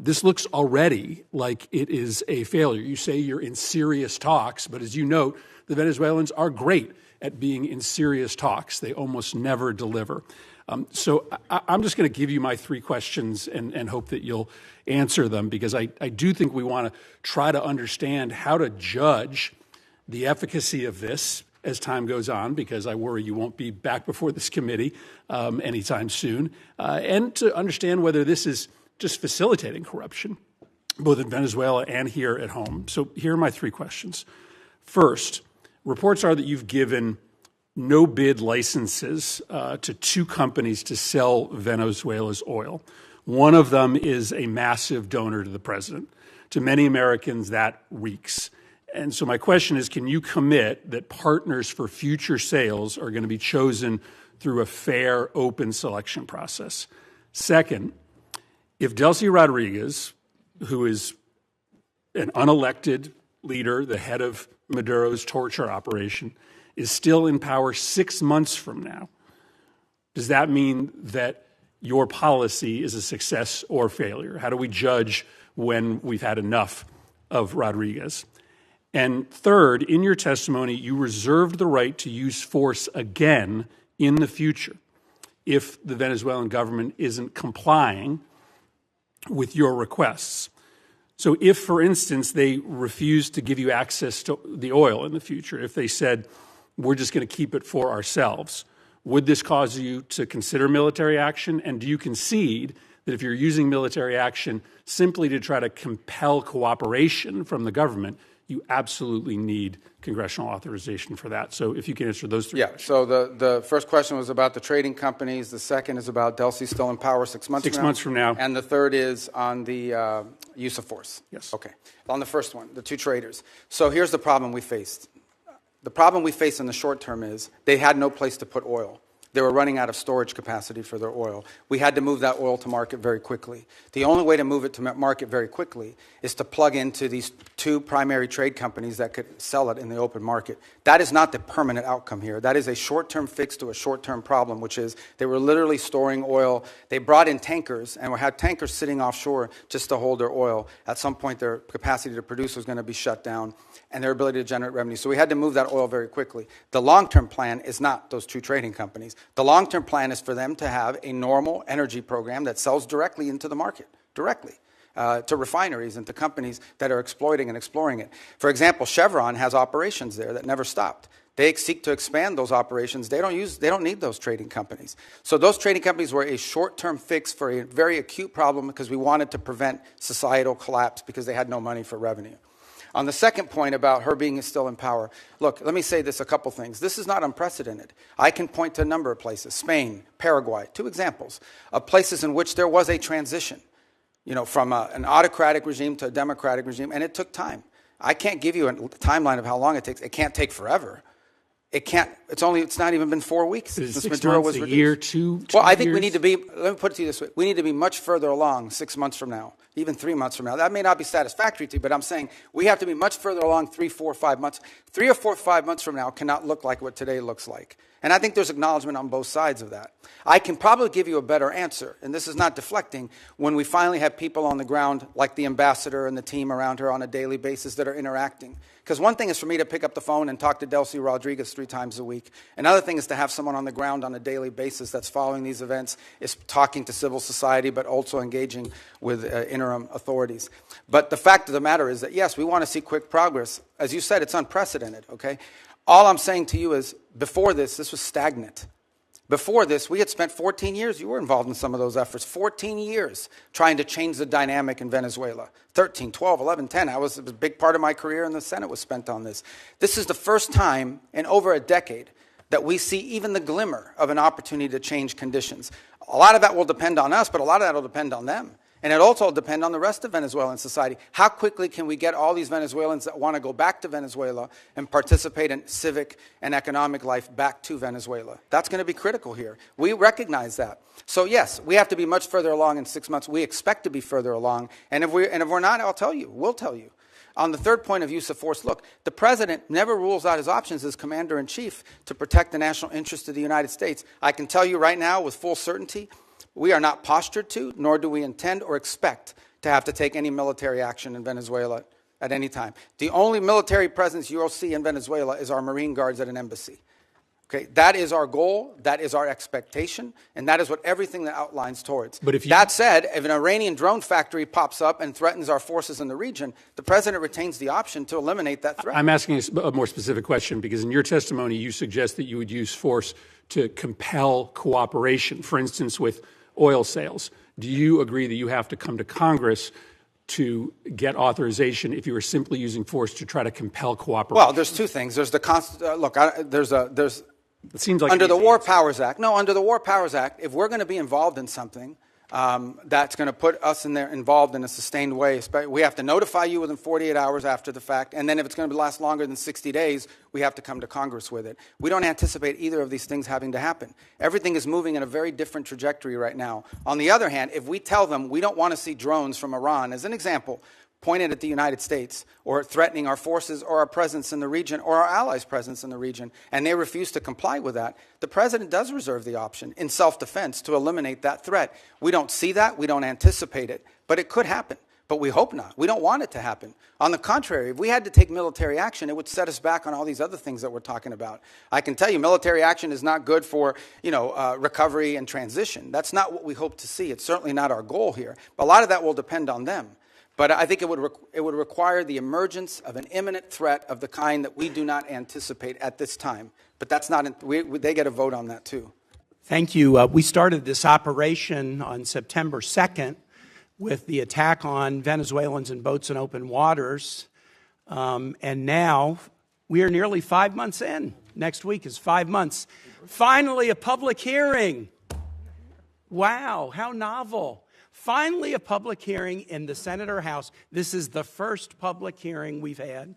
This looks already like it is a failure. You say you're in serious talks, but as you note, the Venezuelans are great at being in serious talks. They almost never deliver. So I'm just going to give you my three questions and hope that you'll answer them, because I do think we want to try to understand how to judge the efficacy of this as time goes on, because I worry you won't be back before this committee anytime soon, and to understand whether this is just facilitating corruption, both in Venezuela and here at home. So here are my three questions. First, reports are that you've given no-bid licenses to 2 companies to sell Venezuela's oil. One of them is a massive donor to the president. To many Americans, that reeks. And so my question is, can you commit that partners for future sales are going to be chosen through a fair, open selection process? Second, if Delcy Rodriguez, who is an unelected leader, the head of Maduro's torture operation, is still in power 6 months from now, does that mean that your policy is a success or failure? How do we judge when we've had enough of Rodriguez? And third, in your testimony, you reserved the right to use force again in the future if the Venezuelan government isn't complying with your requests. So if, for instance, they refused to give you access to the oil in the future, if they said, we're just going to keep it for ourselves, would this cause you to consider military action? And do you concede that if you're using military action simply to try to compel cooperation from the government, you absolutely need congressional authorization for that? So if you can answer those 3 questions. So the first question was about the trading companies. The second is about Delcy still in power 6 months from now. 6 months from now. And the third is on the use of force. Yes. Okay. On the first one, the 2 traders. So here's the problem we faced. The problem we faced in the short term is they had no place to put oil. They were running out of storage capacity for their oil. We had to move that oil to market very quickly. The only way to move it to market very quickly is to plug into these 2 primary trade companies that could sell it in the open market. That is not the permanent outcome here. That is a short-term fix to a short-term problem, which is they were literally storing oil. They brought in tankers and had tankers sitting offshore just to hold their oil. At some point, their capacity to produce was going to be shut down and their ability to generate revenue. So we had to move that oil very quickly. The long-term plan is not those 2 trading companies. The long-term plan is for them to have a normal energy program that sells directly into the market, directly, to refineries and to companies that are exploiting and exploring it. For example, Chevron has operations there that never stopped. They seek to expand those operations. They don't need those trading companies. So those trading companies were a short-term fix for a very acute problem because we wanted to prevent societal collapse because they had no money for revenue. On the second point about her being still in power, look, let me say this, a couple things. This is not unprecedented. I can point to a number of places, Spain, Paraguay, 2 examples of places in which there was a transition, from an autocratic regime to a democratic regime, and it took time. I can't give you a timeline of how long it takes. It can't take forever. It's not even been 4 weeks since Maduro was reduced. A year, 2 Well, I think years? we need to be, let me put it to you this way, we need to be much further along 6 months from now, even 3 months from now. That may not be satisfactory to you, but I'm saying we have to be much further along 3, 4, 5 months. 3 or 4, 5 months from now cannot look like what today looks like. And I think there's acknowledgement on both sides of that. I can probably give you a better answer, and this is not deflecting, when we finally have people on the ground like the ambassador and the team around her on a daily basis that are interacting. Because one thing is for me to pick up the phone and talk to Delcy Rodriguez 3 times a week. Another thing is to have someone on the ground on a daily basis that's following these events, is talking to civil society, but also engaging with interim authorities. But the fact of the matter is that, yes, we want to see quick progress. As you said, it's unprecedented, okay? All I'm saying to you is, before this was stagnant. Before this, we had spent 14 years, you were involved in some of those efforts, 14 years trying to change the dynamic in Venezuela. 13, 12, 11, 10, it was a big part of my career in the Senate was spent on this. This is the first time in over a decade that we see even the glimmer of an opportunity to change conditions. A lot of that will depend on us, but a lot of that will depend on them. And it also will depend on the rest of Venezuelan society. How quickly can we get all these Venezuelans that want to go back to Venezuela and participate in civic and economic life back to Venezuela? That's going to be critical here. We recognize that. So yes, we have to be much further along in 6 months. We expect to be further along. And if we're not, I'll tell you. We'll tell you. On the third point of use of force, look, the president never rules out his options as commander-in-chief to protect the national interest of the United States. I can tell you right now with full certainty, we are not postured to, nor do we intend or expect to have to take any military action in Venezuela at any time. The only military presence you'll see in Venezuela is our Marine Guards at an embassy. Okay, that is our goal, that is our expectation, and that is what everything that outlines towards. But that said, if an Iranian drone factory pops up and threatens our forces in the region, the president retains the option to eliminate that threat. I'm asking a more specific question because in your testimony you suggest that you would use force to compel cooperation, for instance, with oil sales. Do you agree that you have to come to Congress to get authorization if you were simply using force to try to compel cooperation? Well, there's two things. There's the It seems like under the easy War answer. Powers Act. No, under the War Powers Act, if we're going to be involved in something that's going to put us involved in a sustained way, we have to notify you within 48 hours after the fact, and then if it's going to last longer than 60 days, we have to come to Congress with it. We don't anticipate either of these things having to happen. Everything is moving in a very different trajectory right now. On the other hand, if we tell them we don't want to see drones from Iran, as an example, pointed at the United States or threatening our forces or our presence in the region or our allies' presence in the region, and they refuse to comply with that, the president does reserve the option in self-defense to eliminate that threat. We don't see that. We don't anticipate it. But it could happen. But we hope not. We don't want it to happen. On the contrary, if we had to take military action, it would set us back on all these other things that we're talking about. I can tell you military action is not good for recovery and transition. That's not what we hope to see. It's certainly not our goal here. But a lot of that will depend on them. But I think it would require the emergence of an imminent threat of the kind that we do not anticipate at this time. But that's not. They get a vote on that too. Thank you. We started this operation on September 2nd with the attack on Venezuelans in boats in open waters. And now we are nearly 5 months in. Next week is 5 months. Finally, a public hearing. Wow, how novel. Finally, a public hearing in the Senate or House. This is the first public hearing we've had.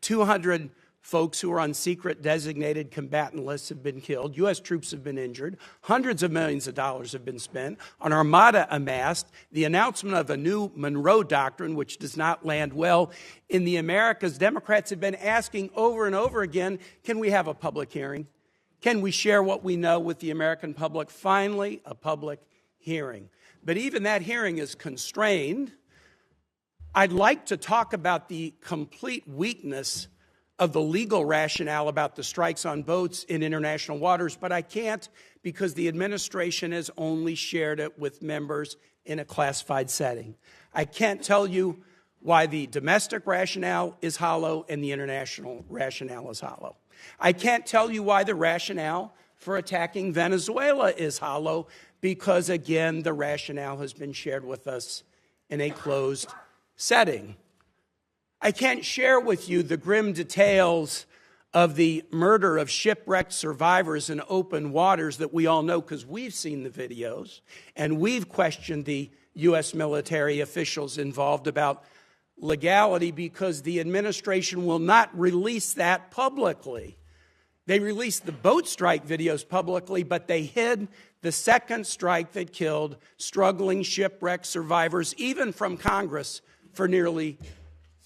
200 folks who are on secret designated combatant lists have been killed. U.S. troops have been injured. Hundreds of millions of dollars have been spent. An armada amassed. The announcement of a new Monroe Doctrine, which does not land well in the Americas. Democrats have been asking over and over again, can we have a public hearing? Can we share what we know with the American public? Finally, a public hearing. But even that hearing is constrained. I'd like to talk about the complete weakness of the legal rationale about the strikes on boats in international waters, but I can't because the administration has only shared it with members in a classified setting. I can't tell you why the domestic rationale is hollow and the international rationale is hollow. I can't tell you why the rationale for attacking Venezuela is hollow because, again, the rationale has been shared with us in a closed setting. I can't share with you the grim details of the murder of shipwrecked survivors in open waters that we all know because we've seen the videos and we've questioned the U.S. military officials involved about legality because the administration will not release that publicly. They released the boat strike videos publicly, but they hid the second strike that killed struggling shipwreck survivors, even from Congress, for nearly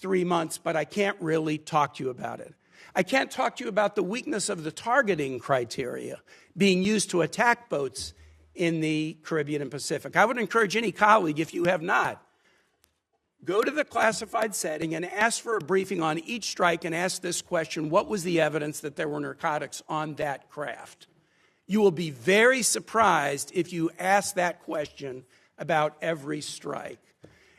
3 months, but I can't really talk to you about it. I can't talk to you about the weakness of the targeting criteria being used to attack boats in the Caribbean and Pacific. I would encourage any colleague, if you have not, go to the classified setting and ask for a briefing on each strike and ask this question, what was the evidence that there were narcotics on that craft? You will be very surprised if you ask that question about every strike.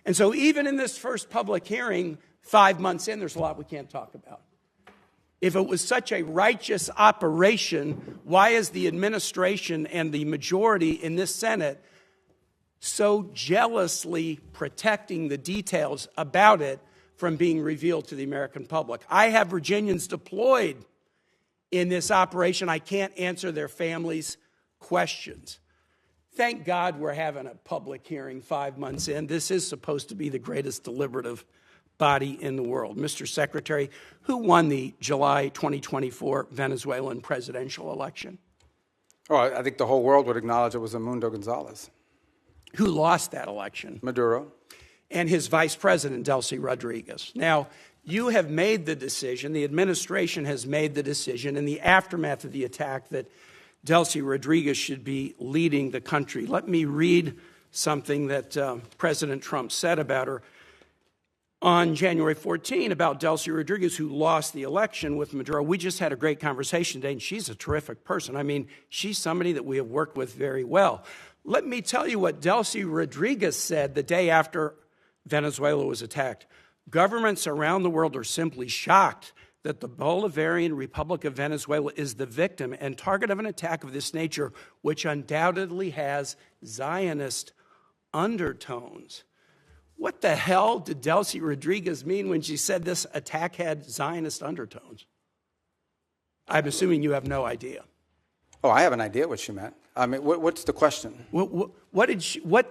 And so even in this first public hearing, 5 months in, there's a lot we can't talk about. If it was such a righteous operation, why is the administration and the majority in this Senate so jealously protecting the details about it from being revealed to the American public? I have Virginians deployed in this operation. I can't answer their families' questions. Thank God we're having a public hearing 5 months in. This is supposed to be the greatest deliberative body in the world. Mr. Secretary, who won the July 2024 Venezuelan presidential election? Oh, I think the whole world would acknowledge it was Edmundo Gonzalez. Who lost that election? Maduro. And his vice president, Delcy Rodriguez. Now, you have made the decision, the administration has made the decision in the aftermath of the attack that Delcy Rodriguez should be leading the country. Let me read something that President Trump said about her on January 14 about Delcy Rodriguez, who lost the election with Maduro. We just had a great conversation today, and she's a terrific person. I mean, she's somebody that we have worked with very well. Let me tell you what Delcy Rodriguez said the day after Venezuela was attacked. Governments around the world are simply shocked that the Bolivarian Republic of Venezuela is the victim and target of an attack of this nature, which undoubtedly has Zionist undertones. What the hell did Delcy Rodriguez mean when she said this attack had Zionist undertones? I'm assuming you have no idea. Oh, I have an idea what she meant. I mean, what's the question? What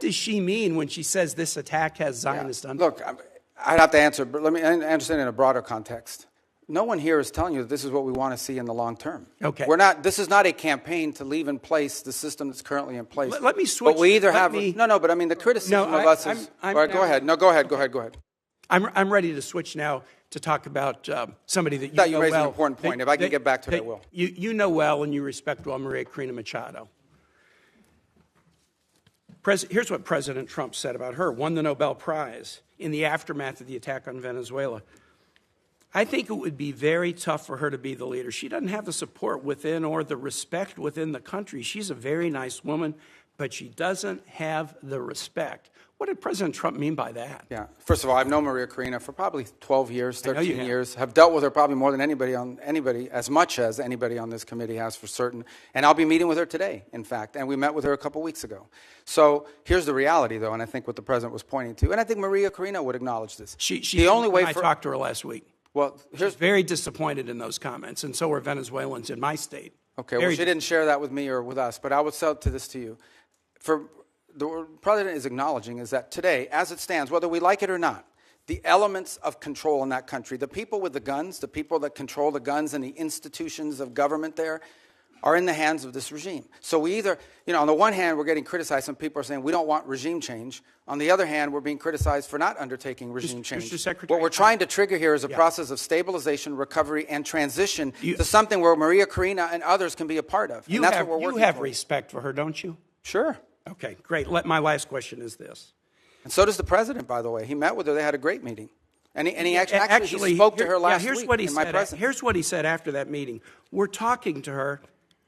does she mean when she says this attack has Zionist undertones? Look, I'd have to answer, but let me understand in a broader context. No one here is telling you that this is what we want to see in the long term. Okay. This is not a campaign to leave in place the system that's currently in place. Let me switch. But we either but I mean, the criticism of us is... All right, go ahead. No, go ahead. I'm ready to switch now to talk about somebody that you thought know you raised well. an important point. If I can get back to it, I will. You know well and you respect well María Corina Machado. Here's what President Trump said about her. Won the Nobel Prize in the aftermath of the attack on Venezuela. I think it would be very tough for her to be the leader. She doesn't have the support within or the respect within the country. She's a very nice woman, but she doesn't have the respect. What did President Trump mean by that? Yeah. First of all, I've known María Corina for probably 12 years, 13 have. years. Have dealt with her probably more than anybody, as much as anybody on this committee has for certain. And I'll be meeting with her today, in fact. And we met with her a couple weeks ago. So here's the reality, though, and I think what the president was pointing to. And I think María Corina would acknowledge this. The only way I talked to her last week. Well, she's very disappointed in those comments, and so are Venezuelans in my state. Okay, well, she didn't share that with me or with us, but I would sell this to you. The president is acknowledging is that today, as it stands, whether we like it or not, the elements of control in that country, the people with the guns, the people that control the guns and the institutions of government there, are in the hands of this regime. So we either, on the one hand, we're getting criticized. Some people are saying we don't want regime change. On the other hand, we're being criticized for not undertaking regime change. Mr. Secretary, what we're trying to trigger here is a process of stabilization, recovery, and transition to something where María Corina and others can be a part of. You have respect for her, don't you? Sure. Okay, great. My last question is this. And so does the president, by the way. He met with her. They had a great meeting. And he actually spoke to her last week in my presence. Here's what he said after that meeting. We're talking to her,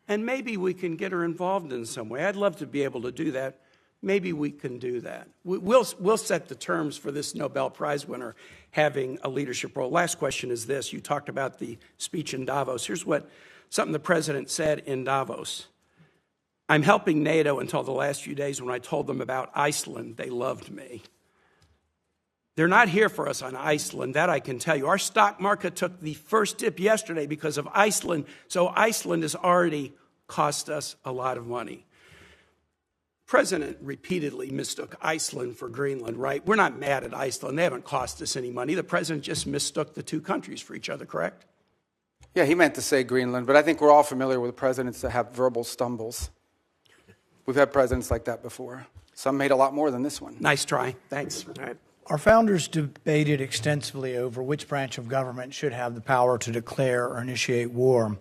and maybe we can get her involved in some way. I'd love to be able to do that. Maybe we can do that. We'll set the terms for this Nobel Prize winner having a leadership role. Last question is this. You talked about the speech in Davos. Here's something the president said in Davos. I'm helping NATO until the last few days. When I told them about Iceland, they loved me. They're not here for us on Iceland, that I can tell you. Our stock market took the first dip yesterday because of Iceland, so Iceland has already cost us a lot of money. President repeatedly mistook Iceland for Greenland, right? We're not mad at Iceland. They haven't cost us any money. The president just mistook the two countries for each other, correct? Yeah, he meant to say Greenland, but I think we're all familiar with presidents that have verbal stumbles. We've had presidents like that before. Some made a lot more than this one. Nice try. Thanks. All right. Our founders debated extensively over which branch of government should have the power to declare or initiate war.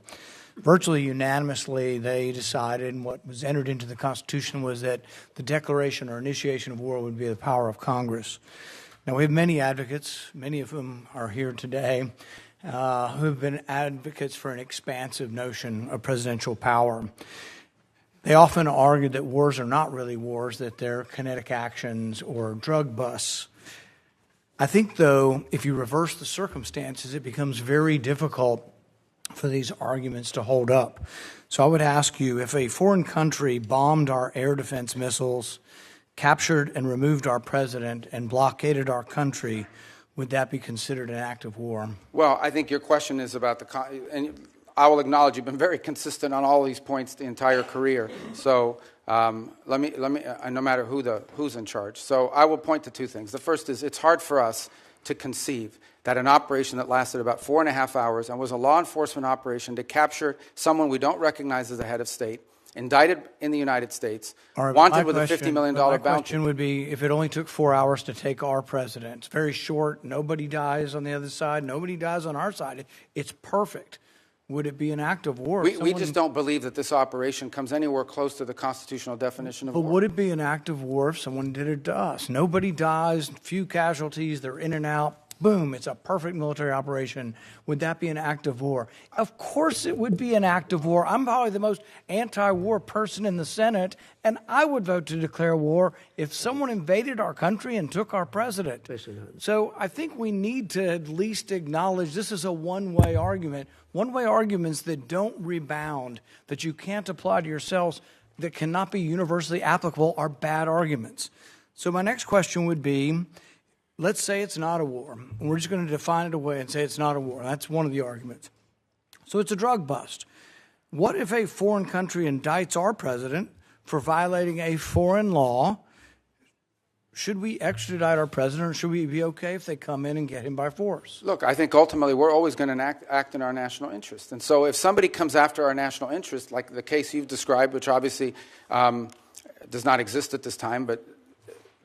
Virtually unanimously, they decided, and what was entered into the Constitution was that the declaration or initiation of war would be the power of Congress. Now, we have many advocates, many of whom are here today, who have been advocates for an expansive notion of presidential power. They often argue that wars are not really wars, that they're kinetic actions or drug busts. I think, though, if you reverse the circumstances, it becomes very difficult for these arguments to hold up. So I would ask you, if a foreign country bombed our air defense missiles, captured and removed our president, and blockaded our country, would that be considered an act of war? Well, I think your question is about and I will acknowledge you've been very consistent on all these points the entire career. So let me. No matter who's in charge. So I will point to two things. The first is it's hard for us to conceive that an operation that lasted about 4.5 hours and was a law enforcement operation to capture someone we don't recognize as a head of state, indicted in the United States, wanted with a $50 million bounty. My question would be, if it only took 4 hours to take our president, it's very short, nobody dies on the other side, nobody dies on our side, it's perfect. Would it be an act of war? We just don't believe that this operation comes anywhere close to the constitutional definition of war. But would it be an act of war if someone did it to us? Nobody dies, few casualties, they're in and out. Boom, it's a perfect military operation. Would that be an act of war? Of course it would be an act of war. I'm probably the most anti-war person in the Senate, and I would vote to declare war if someone invaded our country and took our president. So I think we need to at least acknowledge this is a one-way argument. One-way arguments that don't rebound, that you can't apply to yourselves, that cannot be universally applicable are bad arguments. So my next question would be, let's say it's not a war. And we're just going to define it away and say it's not a war. That's one of the arguments. So it's a drug bust. What if a foreign country indicts our president for violating a foreign law? Should we extradite our president, or should we be okay if they come in and get him by force? Look, I think ultimately we're always going to act in our national interest. And so if somebody comes after our national interest, like the case you've described, which obviously does not exist at this time, but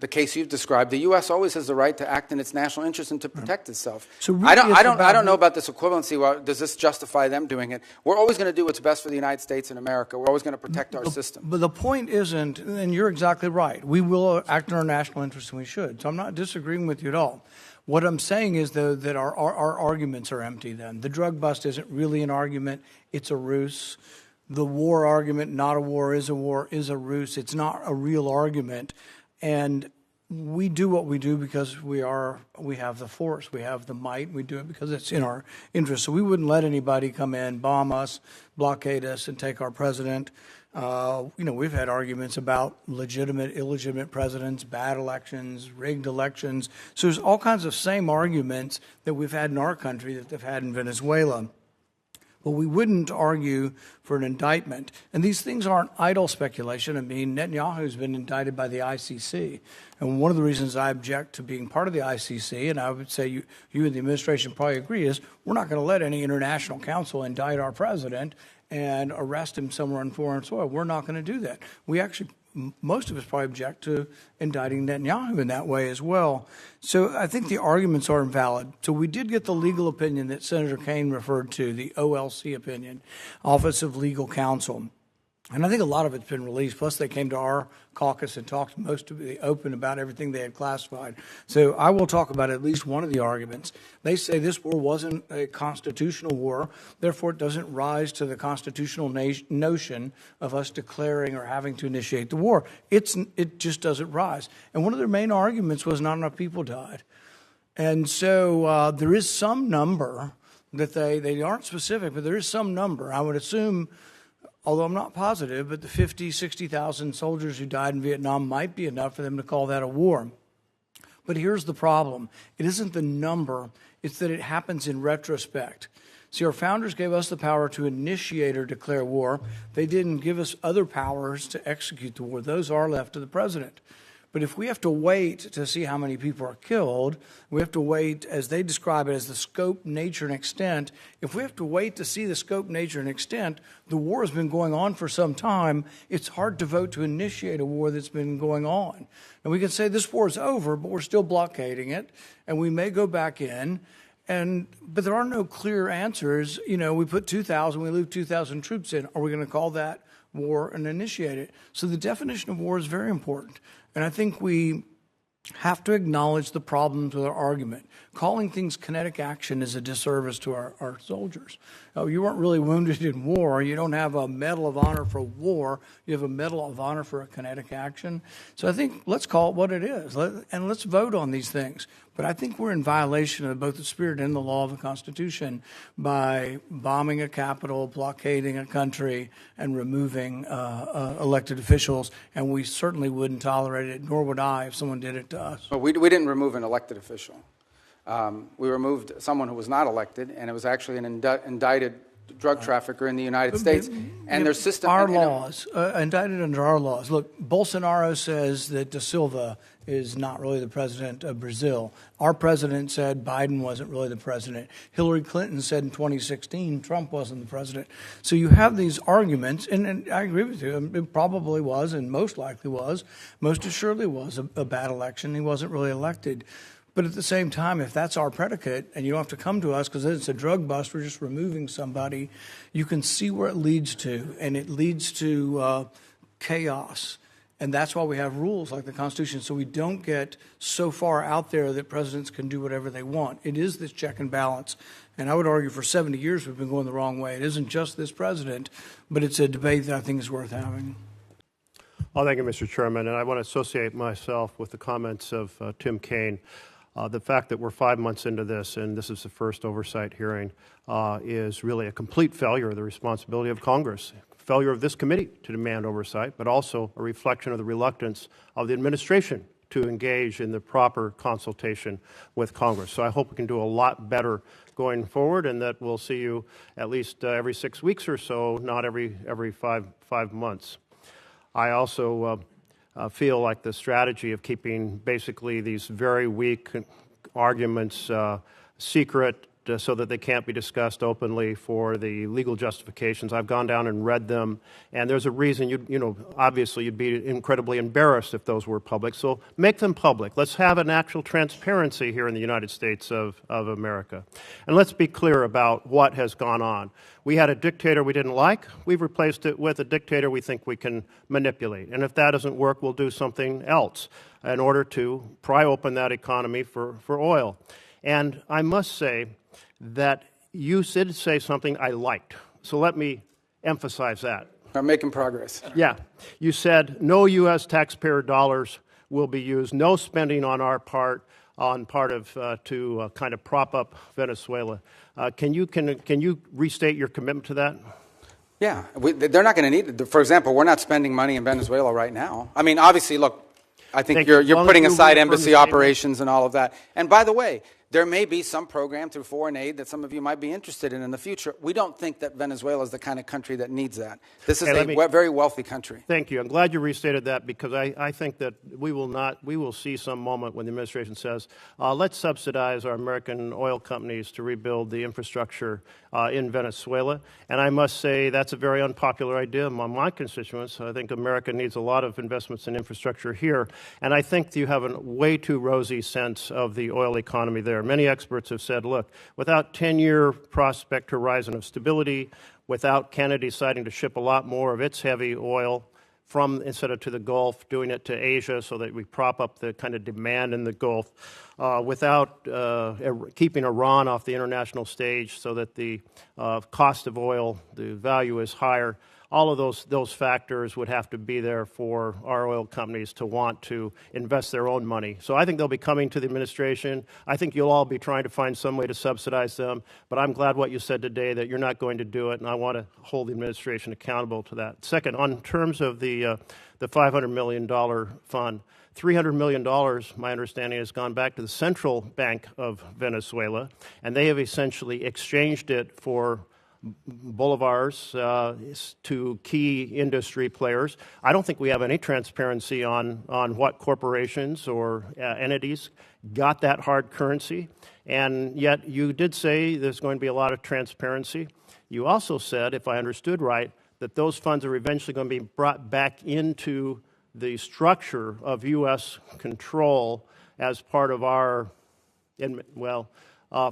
the case you've described, the U.S. always has the right to act in its national interest and to protect itself. So really I don't know about this equivalency. Well, does this justify them doing it? We're always going to do what's best for the United States and America. We're always going to protect our system. But the point isn't, and you're exactly right, we will act in our national interest, and we should. So I'm not disagreeing with you at all. What I'm saying is, though, that our arguments are empty then. The drug bust isn't really an argument. It's a ruse. The war argument, not a war, is a ruse. It's not a real argument. And we do what we do because we have the force, we have the might. We do it because it's in our interest. So we wouldn't let anybody come in, bomb us, blockade us, and take our president. We've had arguments about legitimate, illegitimate presidents, bad elections, rigged elections. So there's all kinds of same arguments that we've had in our country that they've had in Venezuela. But we wouldn't argue for an indictment. And these things aren't idle speculation. I mean, Netanyahu's been indicted by the ICC. And one of the reasons I object to being part of the ICC, and I would say you and the administration probably agree, is we're not going to let any international council indict our president and arrest him somewhere on foreign soil. We're not going to do that. We actually, most of us probably object to indicting Netanyahu in that way as well. So I think the arguments are invalid. So we did get the legal opinion that Senator Kaine referred to, the OLC opinion, Office of Legal Counsel. And I think a lot of it's been released. Plus, they came to our caucus and talked most of it open about everything they had classified. So I will talk about at least one of the arguments. They say this war wasn't a constitutional war. Therefore, it doesn't rise to the constitutional notion of us declaring or having to initiate the war. It just doesn't rise. And one of their main arguments was not enough people died. And so there is some number that they aren't specific, but there is some number. I would assume, although I'm not positive, but the 50, 60,000 soldiers who died in Vietnam might be enough for them to call that a war. But here's the problem. It isn't the number, it's that it happens in retrospect. See, our founders gave us the power to initiate or declare war. They didn't give us other powers to execute the war. Those are left to the president. But if we have to wait to see how many people are killed, we have to wait, as they describe it, as the scope, nature, and extent. If we have to wait to see the scope, nature, and extent, the war has been going on for some time. It's hard to vote to initiate a war that's been going on. And we can say this war is over, but we're still blockading it, and we may go back in. But there are no clear answers. You know, we put 2,000, we leave 2,000 troops in. Are we going to call that war and initiate it? So the definition of war is very important. And I think we have to acknowledge the problems with our argument. Calling things kinetic action is a disservice to our soldiers. Oh, you weren't really wounded in war. You don't have a Medal of Honor for war. You have a Medal of Honor for a kinetic action. So I think let's call it what it is, and let's vote on these things. But I think we're in violation of both the spirit and the law of the Constitution by bombing a capital, blockading a country, and removing elected officials. And we certainly wouldn't tolerate it, nor would I if someone did it to us. Well, we didn't remove an elected official. We removed someone who was not elected, and it was actually an indicted drug trafficker in the United States. And their system... Our laws, indicted under our laws. Look, Bolsonaro says that Da Silva is not really the president of Brazil. Our president said Biden wasn't really the president. Hillary Clinton said in 2016 Trump wasn't the president. So you have these arguments, and I agree with you. It probably was, and most likely was, most assuredly was a bad election. He wasn't really elected. But at the same time, if that's our predicate, and you don't have to come to us because it's a drug bust, we're just removing somebody, you can see where it leads to, and it leads to chaos. And that's why we have rules like the Constitution, so we don't get so far out there that presidents can do whatever they want. It is this check and balance. And I would argue for 70 years we've been going the wrong way. It isn't just this president, but it's a debate that I think is worth having. Well, thank you, Mr. Chairman. And I want to associate myself with the comments of Tim Kaine. The fact that we're 5 months into this, and this is the first oversight hearing, is really a complete failure of the responsibility of Congress, failure of this committee to demand oversight, but also a reflection of the reluctance of the administration to engage in the proper consultation with Congress. So I hope we can do a lot better going forward, and that we'll see you at least every 6 weeks or so, not every 5 months. I also feel like the strategy of keeping basically these very weak arguments secret so that they can't be discussed openly for the legal justifications. I've gone down and read them, and there's a reason, obviously you'd be incredibly embarrassed if those were public, so make them public. Let's have an actual transparency here in the United States of America. And let's be clear about what has gone on. We had a dictator we didn't like. We've replaced it with a dictator we think we can manipulate. And if that doesn't work, we'll do something else in order to pry open that economy for oil. And I must say that you did say something I liked. So let me emphasize that. I'm making progress. Yeah. You said no U.S. taxpayer dollars will be used, no spending on our part, to kind of prop up Venezuela. Can you restate your commitment to that? Yeah. They're not going to need it. For example, we're not spending money in Venezuela right now. I mean, obviously, look, I think you're putting aside embassy operations and all of that. And by the way, there may be some program through foreign aid that some of you might be interested in the future. We don't think that Venezuela is the kind of country that needs that. This is a very wealthy country. Thank you. I'm glad you restated that, because I think that we will see some moment when the administration says, let's subsidize our American oil companies to rebuild the infrastructure in Venezuela. And I must say that's a very unpopular idea among my constituents. I think America needs a lot of investments in infrastructure here. And I think you have a way too rosy sense of the oil economy there. Many experts have said, look, without 10-year prospect horizon of stability, without Canada deciding to ship a lot more of its heavy oil instead of to the Gulf, doing it to Asia so that we prop up the kind of demand in the Gulf, without keeping Iran off the international stage so that the cost of oil, the value is higher. All of those factors would have to be there for our oil companies to want to invest their own money. So I think they'll be coming to the administration. I think you'll all be trying to find some way to subsidize them. But I'm glad what you said today, that you're not going to do it, and I want to hold the administration accountable to that. Second, on terms of the $500 million fund, $300 million, my understanding, has gone back to the Central Bank of Venezuela, and they have essentially exchanged it for bolivars to key industry players. I don't think we have any transparency on what corporations or entities got that hard currency, and yet you did say there's going to be a lot of transparency. You also said, if I understood right, that those funds are eventually going to be brought back into the structure of U.S. control as part of our,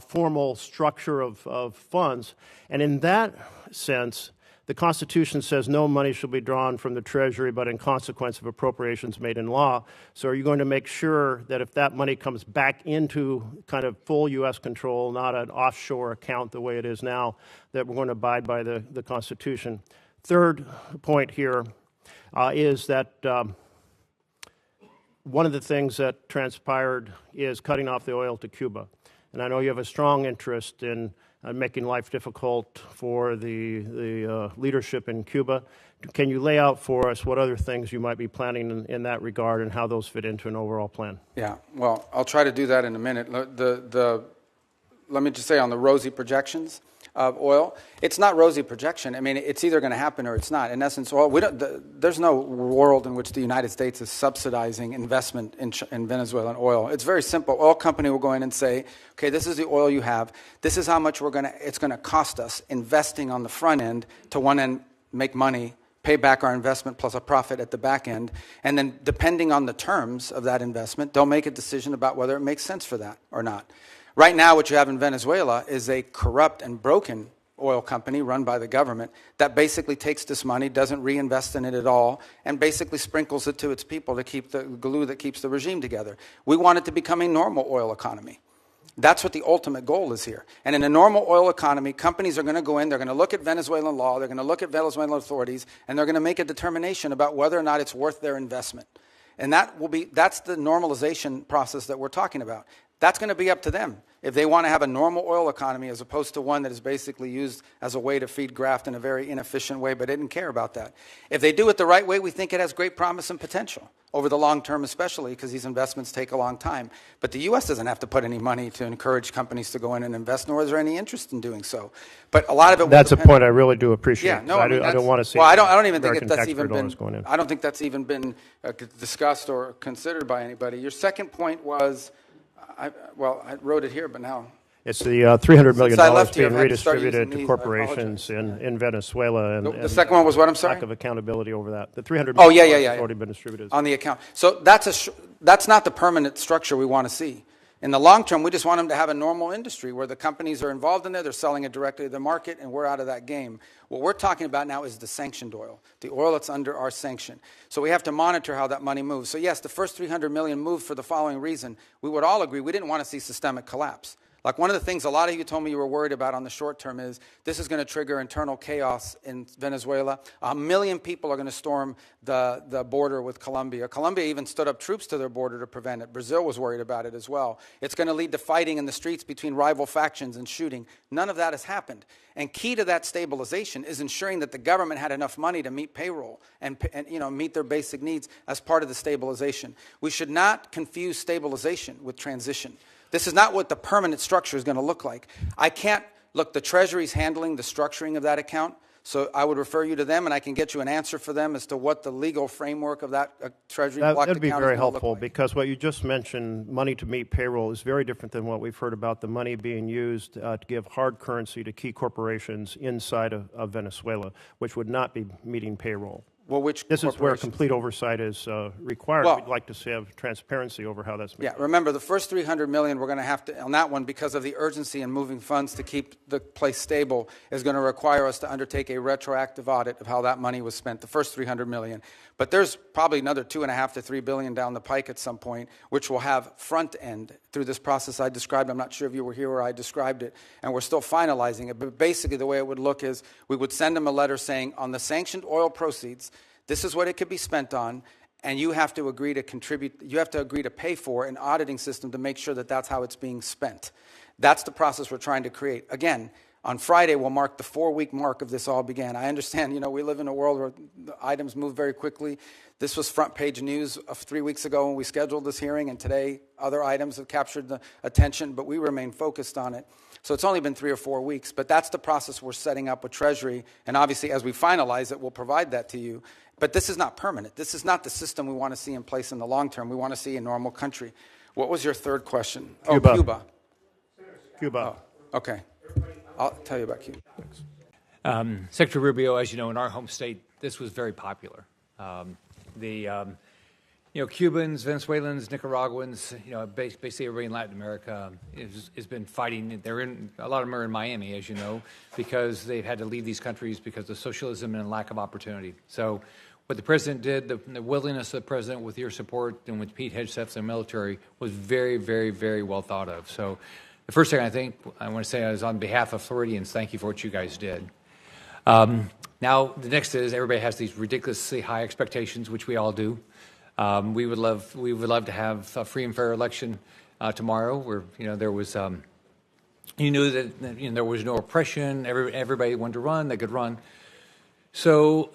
formal structure of funds. And in that sense, the Constitution says no money shall be drawn from the Treasury but in consequence of appropriations made in law. So are you going to make sure that if that money comes back into kind of full U.S. control, not an offshore account the way it is now, that we're going to abide by the Constitution? Third point here is that one of the things that transpired is cutting off the oil to Cuba. And I know you have a strong interest in making life difficult for the leadership in Cuba. Can you lay out for us what other things you might be planning in that regard and how those fit into an overall plan? Yeah, well, I'll try to do that in a minute. Let me just say on the rosy projections of oil, it's not rosy projection. I mean, it's either going to happen or it's not. In essence, oil, there's no world in which the United States is subsidizing investment in Venezuelan oil. It's very simple. Oil company will go in and say, okay, this is the oil you have. This is how much it's going to cost us investing on the front end to one end make money, pay back our investment plus a profit at the back end. And then depending on the terms of that investment, they'll make a decision about whether it makes sense for that or not. Right now, what you have in Venezuela is a corrupt and broken oil company run by the government that basically takes this money, doesn't reinvest in it at all, and basically sprinkles it to its people to keep the glue that keeps the regime together. We want it to become a normal oil economy. That's what the ultimate goal is here. And in a normal oil economy, companies are going to go in, they're going to look at Venezuelan law, they're going to look at Venezuelan authorities, and they're going to make a determination about whether or not it's worth their investment. And that's the normalization process that we're talking about. That's going to be up to them. If they want to have a normal oil economy as opposed to one that is basically used as a way to feed graft in a very inefficient way, but they didn't care about that. If they do it the right way, we think it has great promise and potential over the long term, especially because these investments take a long time. But the U.S. doesn't have to put any money to encourage companies to go in and invest, nor is there any interest in doing so. But a lot of it That's a point I really do appreciate. Yeah, no, I don't want to see. Well, I don't even think American that's even taxpayer dollars going been. in. I don't think that's even been discussed or considered by anybody. Your second point was, I wrote it here, but now. It's the $300 million I left here, being I've had to start redistributed using to these. I corporations in Venezuela. And The second one was what, I'm sorry? Lack of accountability over that. The $300 million Oh, yeah. has already been distributed. On the account. So that's not the permanent structure we want to see. In the long term, we just want them to have a normal industry where the companies are involved in there, they're selling it directly to the market, and we're out of that game. What we're talking about now is the sanctioned oil, the oil that's under our sanction. So we have to monitor how that money moves. So yes, the first $300 million moved for the following reason. We would all agree we didn't want to see systemic collapse. Like one of the things a lot of you told me you were worried about on the short term is this is going to trigger internal chaos in Venezuela. 1 million people are going to storm the border with Colombia. Colombia even stood up troops to their border to prevent it. Brazil was worried about it as well. It's going to lead to fighting in the streets between rival factions and shooting. None of that has happened. And key to that stabilization is ensuring that the government had enough money to meet payroll and meet their basic needs as part of the stabilization. We should not confuse stabilization with transition. This is not what the permanent structure is going to look like. The Treasury's handling the structuring of that account, so I would refer you to them, and I can get you an answer for them as to what the legal framework of that Treasury blocked account is going to look like. That would be very helpful, because what you just mentioned, money to meet payroll, is very different than what we've heard about the money being used to give hard currency to key corporations inside of Venezuela, which would not be meeting payroll. Well, this is where complete oversight is required. Well, we'd like to have transparency over how that's made. Yeah, remember, the first $300 million we're going to have to, on that one, because of the urgency in moving funds to keep the place stable, is going to require us to undertake a retroactive audit of how that money was spent, the first $300 million. But there's probably another $2.5 to $3 billion down the pike at some point, which will have front end through this process I described. I'm not sure if you were here where I described it, and we're still finalizing it. But basically, the way it would look is we would send them a letter saying, on the sanctioned oil proceeds, this is what it could be spent on, and you have to agree to contribute, you have to agree to pay for an auditing system to make sure that that's how it's being spent. That's the process we're trying to create. Again, on Friday will mark the 4-week mark of this all began. I understand, we live in a world where the items move very quickly. This was front page news of 3 weeks ago when we scheduled this hearing, and today other items have captured the attention, but we remain focused on it. So it's only been 3 or 4 weeks, but that's the process we're setting up with Treasury, and obviously as we finalize it, we'll provide that to you. But this is not permanent. This is not the system we want to see in place in the long term. We want to see a normal country. What was your third question? Cuba. Oh, Cuba. Cuba. Oh, okay. I'll tell you about Cuba. Secretary Rubio, as you know, in our home state, this was very popular. Cubans, Venezuelans, Nicaraguans, basically everybody in Latin America has been fighting. A lot of them are in Miami, as you know, because they've had to leave these countries because of socialism and lack of opportunity. So what the president did, the willingness of the president with your support and with Pete Hegseth's and military was very, very, very well thought of. So the first thing I want to say is on behalf of Floridians, thank you for what you guys did. Now the next is everybody has these ridiculously high expectations, which we all do. We would love to have a free and fair election tomorrow, where there was you knew that there was no oppression. Everybody wanted to run; they could run. So,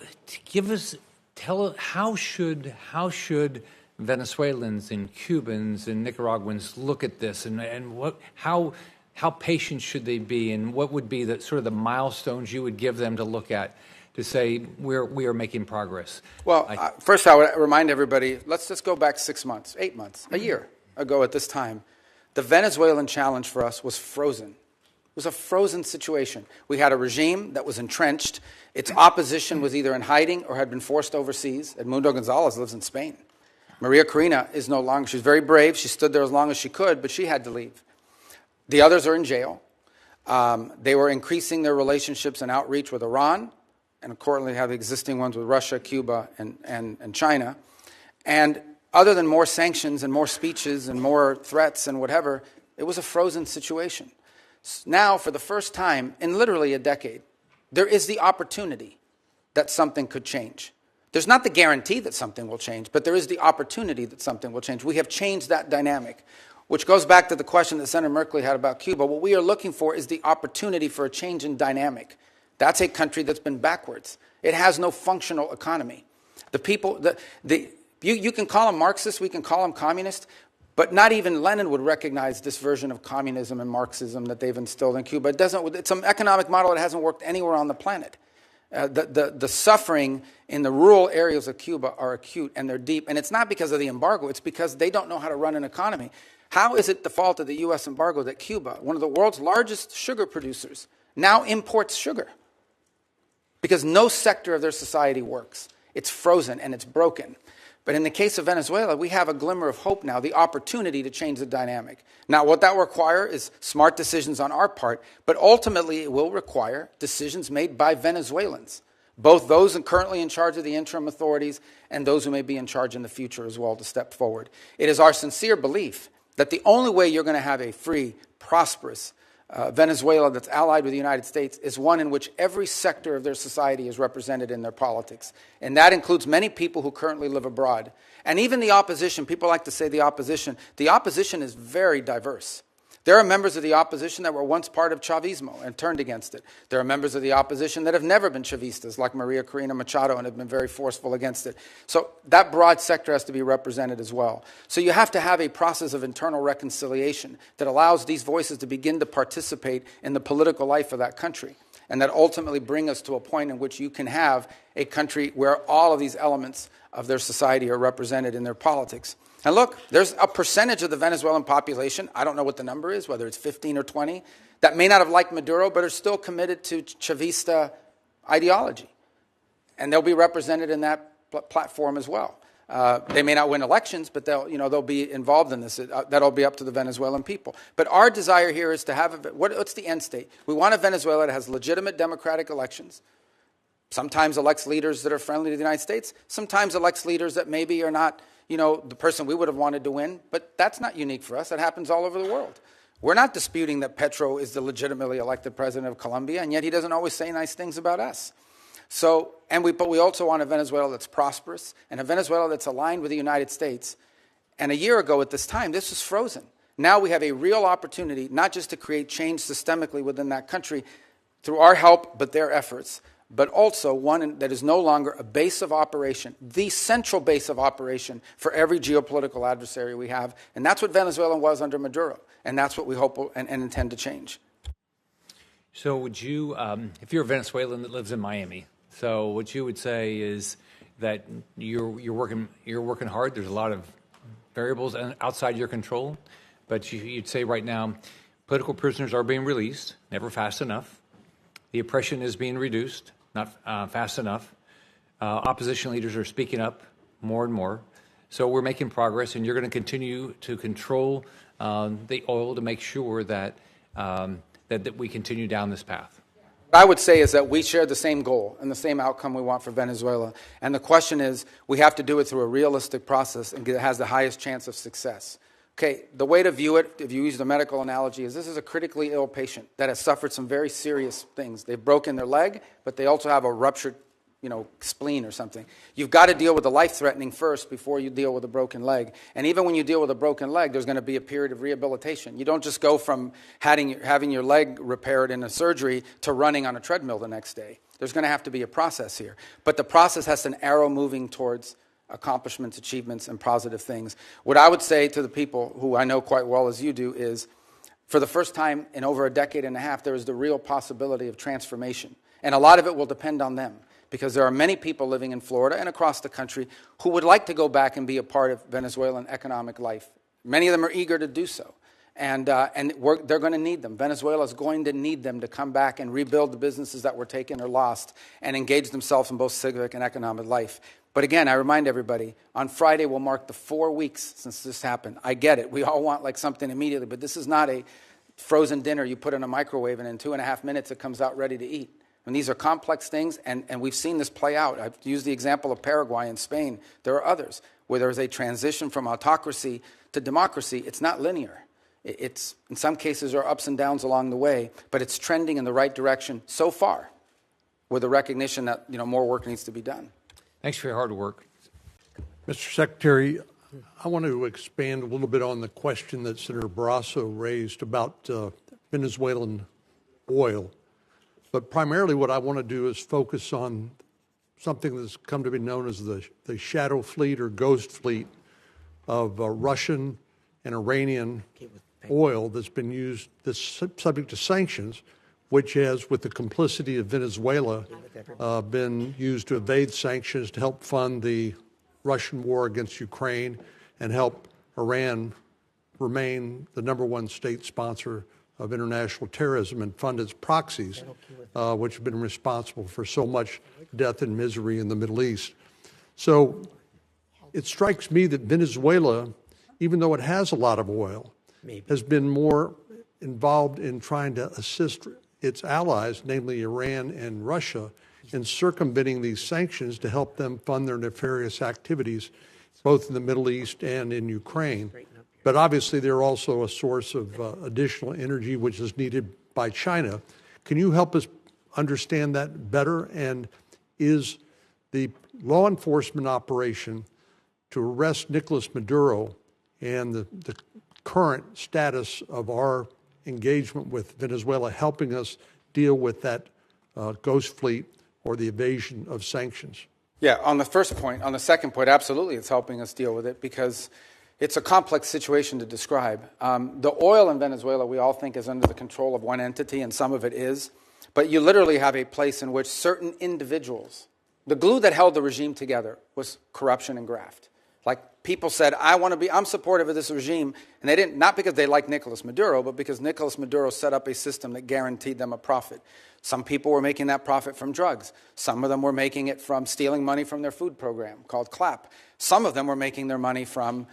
tell us how should Venezuelans and Cubans and Nicaraguans look at this, and how patient should they be, and what would be the milestones you would give them to look at to say we are making progress? Well, first I would remind everybody, let's just go back 6 months, 8 months, a year ago at this time. The Venezuelan challenge for us was frozen. It was a frozen situation. We had a regime that was entrenched. Its opposition was either in hiding or had been forced overseas. Edmundo Gonzalez lives in Spain. María Corina is no longer, she's very brave. She stood there as long as she could, but she had to leave. The others are in jail. They were increasing their relationships and outreach with Iran, and currently have existing ones with Russia, Cuba, and China. And other than more sanctions and more speeches and more threats and whatever, it was a frozen situation. Now, for the first time in literally a decade, there is the opportunity that something could change. There's not the guarantee that something will change, but there is the opportunity that something will change. We have changed that dynamic. which goes back to the question that Senator Merkley had about Cuba. What we are looking for is the opportunity for a change in dynamic. That's a country that's been backwards. It has no functional economy. The people, you can call them Marxist, we can call them communist, but not even Lenin would recognize this version of communism and Marxism that they've instilled in Cuba. It's an economic model that hasn't worked anywhere on the planet. The suffering in the rural areas of Cuba are acute and they're deep. And it's not because of the embargo. It's because they don't know how to run an economy. How is it the fault of the U.S. embargo that Cuba, one of the world's largest sugar producers, now imports sugar? Because no sector of their society works. It's frozen and it's broken. But in the case of Venezuela, we have a glimmer of hope now, the opportunity to change the dynamic. Now, what that will require is smart decisions on our part, but ultimately it will require decisions made by Venezuelans, both those currently in charge of the interim authorities and those who may be in charge in the future as well to step forward. It is our sincere belief that the only way you're going to have a free, prosperous Venezuela that's allied with the United States is one in which every sector of their society is represented in their politics. And that includes many people who currently live abroad. And even the opposition, people like to say the opposition is very diverse. There are members of the opposition that were once part of Chavismo and turned against it. There are members of the opposition that have never been Chavistas, like María Corina Machado, and have been very forceful against it. So that broad sector has to be represented as well. So you have to have a process of internal reconciliation that allows these voices to begin to participate in the political life of that country, and that ultimately bring us to a point in which you can have a country where all of these elements of their society are represented in their politics. And look, there's a percentage of the Venezuelan population, I don't know what the number is, whether it's 15 or 20, that may not have liked Maduro, but are still committed to Chavista ideology. And they'll be represented in that platform as well. They may not win elections, but they'll be involved in this. That'll be up to the Venezuelan people. But our desire here is to have, what's the end state? We want a Venezuela that has legitimate democratic elections, sometimes elects leaders that are friendly to the United States, sometimes elects leaders that maybe are not the person we would have wanted to win, but that's not unique for us. That happens all over the world. We're not disputing that Petro is the legitimately elected president of Colombia, and yet he doesn't always say nice things about us. But we also want a Venezuela that's prosperous and a Venezuela that's aligned with the United States. And a year ago at this time, this was frozen. Now we have a real opportunity not just to create change systemically within that country through our help, but their efforts, but also one that is no longer a base of operation, the central base of operation for every geopolitical adversary we have. And that's what Venezuela was under Maduro, and that's what we hope and intend to change. So would you, if you're a Venezuelan that lives in Miami, so what you would say is that you're working hard, there's a lot of variables outside your control, but you'd say right now, political prisoners are being released, never fast enough. The oppression is being reduced, not fast enough. Opposition leaders are speaking up more and more. So we're making progress, and you're going to continue to control the oil to make sure that that we continue down this path. What I would say is that we share the same goal and the same outcome we want for Venezuela. And the question is, we have to do it through a realistic process and it has the highest chance of success. Okay, the way to view it, if you use the medical analogy, is this is a critically ill patient that has suffered some very serious things. They've broken their leg, but they also have a ruptured, spleen or something. You've got to deal with the life-threatening first before you deal with a broken leg. And even when you deal with a broken leg, there's going to be a period of rehabilitation. You don't just go from having your leg repaired in a surgery to running on a treadmill the next day. There's going to have to be a process here. But the process has an arrow moving towards accomplishments, achievements, and positive things. What I would say to the people who I know quite well as you do is, for the first time in over a decade and a half, there is the real possibility of transformation. And a lot of it will depend on them, because there are many people living in Florida and across the country who would like to go back and be a part of Venezuelan economic life. Many of them are eager to do so. And they're going to need them. Venezuela is going to need them to come back and rebuild the businesses that were taken or lost and engage themselves in both civic and economic life. But again, I remind everybody, on Friday will mark the 4 weeks since this happened. I get it. We all want something immediately, but this is not a frozen dinner you put in a microwave and in 2.5 minutes it comes out ready to eat. And these are complex things, and we've seen this play out. I've used the example of Paraguay and Spain. There are others where there is a transition from autocracy to democracy. It's not linear. It's, in some cases, there are ups and downs along the way, but it's trending in the right direction so far, with the recognition that more work needs to be done. Thanks for your hard work. Mr. Secretary, I want to expand a little bit on the question that Senator Barrasso raised about Venezuelan oil. But primarily what I want to do is focus on something that's come to be known as the shadow fleet or ghost fleet of Russian and Iranian oil that's been used, that's subject to sanctions, which has, with the complicity of Venezuela, been used to evade sanctions to help fund the Russian war against Ukraine and help Iran remain the #1 state sponsor of international terrorism and fund its proxies, which have been responsible for so much death and misery in the Middle East. So it strikes me that Venezuela, even though it has a lot of oil, has been more involved in trying to assist its allies, namely Iran and Russia, in circumventing these sanctions to help them fund their nefarious activities, both in the Middle East and in Ukraine. But obviously, they're also a source of additional energy, which is needed by China. Can you help us understand that better? And is the law enforcement operation to arrest Nicolás Maduro and the current status of our engagement with Venezuela helping us deal with that ghost fleet or the evasion of sanctions? Yeah, on the first point, on the second point, absolutely it's helping us deal with it because it's a complex situation to describe. The oil in Venezuela we all think is under the control of one entity, and some of it is. But you literally have a place in which certain individuals, the glue that held the regime together was corruption and graft. Like people said, I'm supportive of this regime, and they didn't, not because they liked Nicolás Maduro, but because Nicolás Maduro set up a system that guaranteed them a profit. Some people were making that profit from drugs. Some of them were making it from stealing money from their food program called CLAP. Some of them were making their money from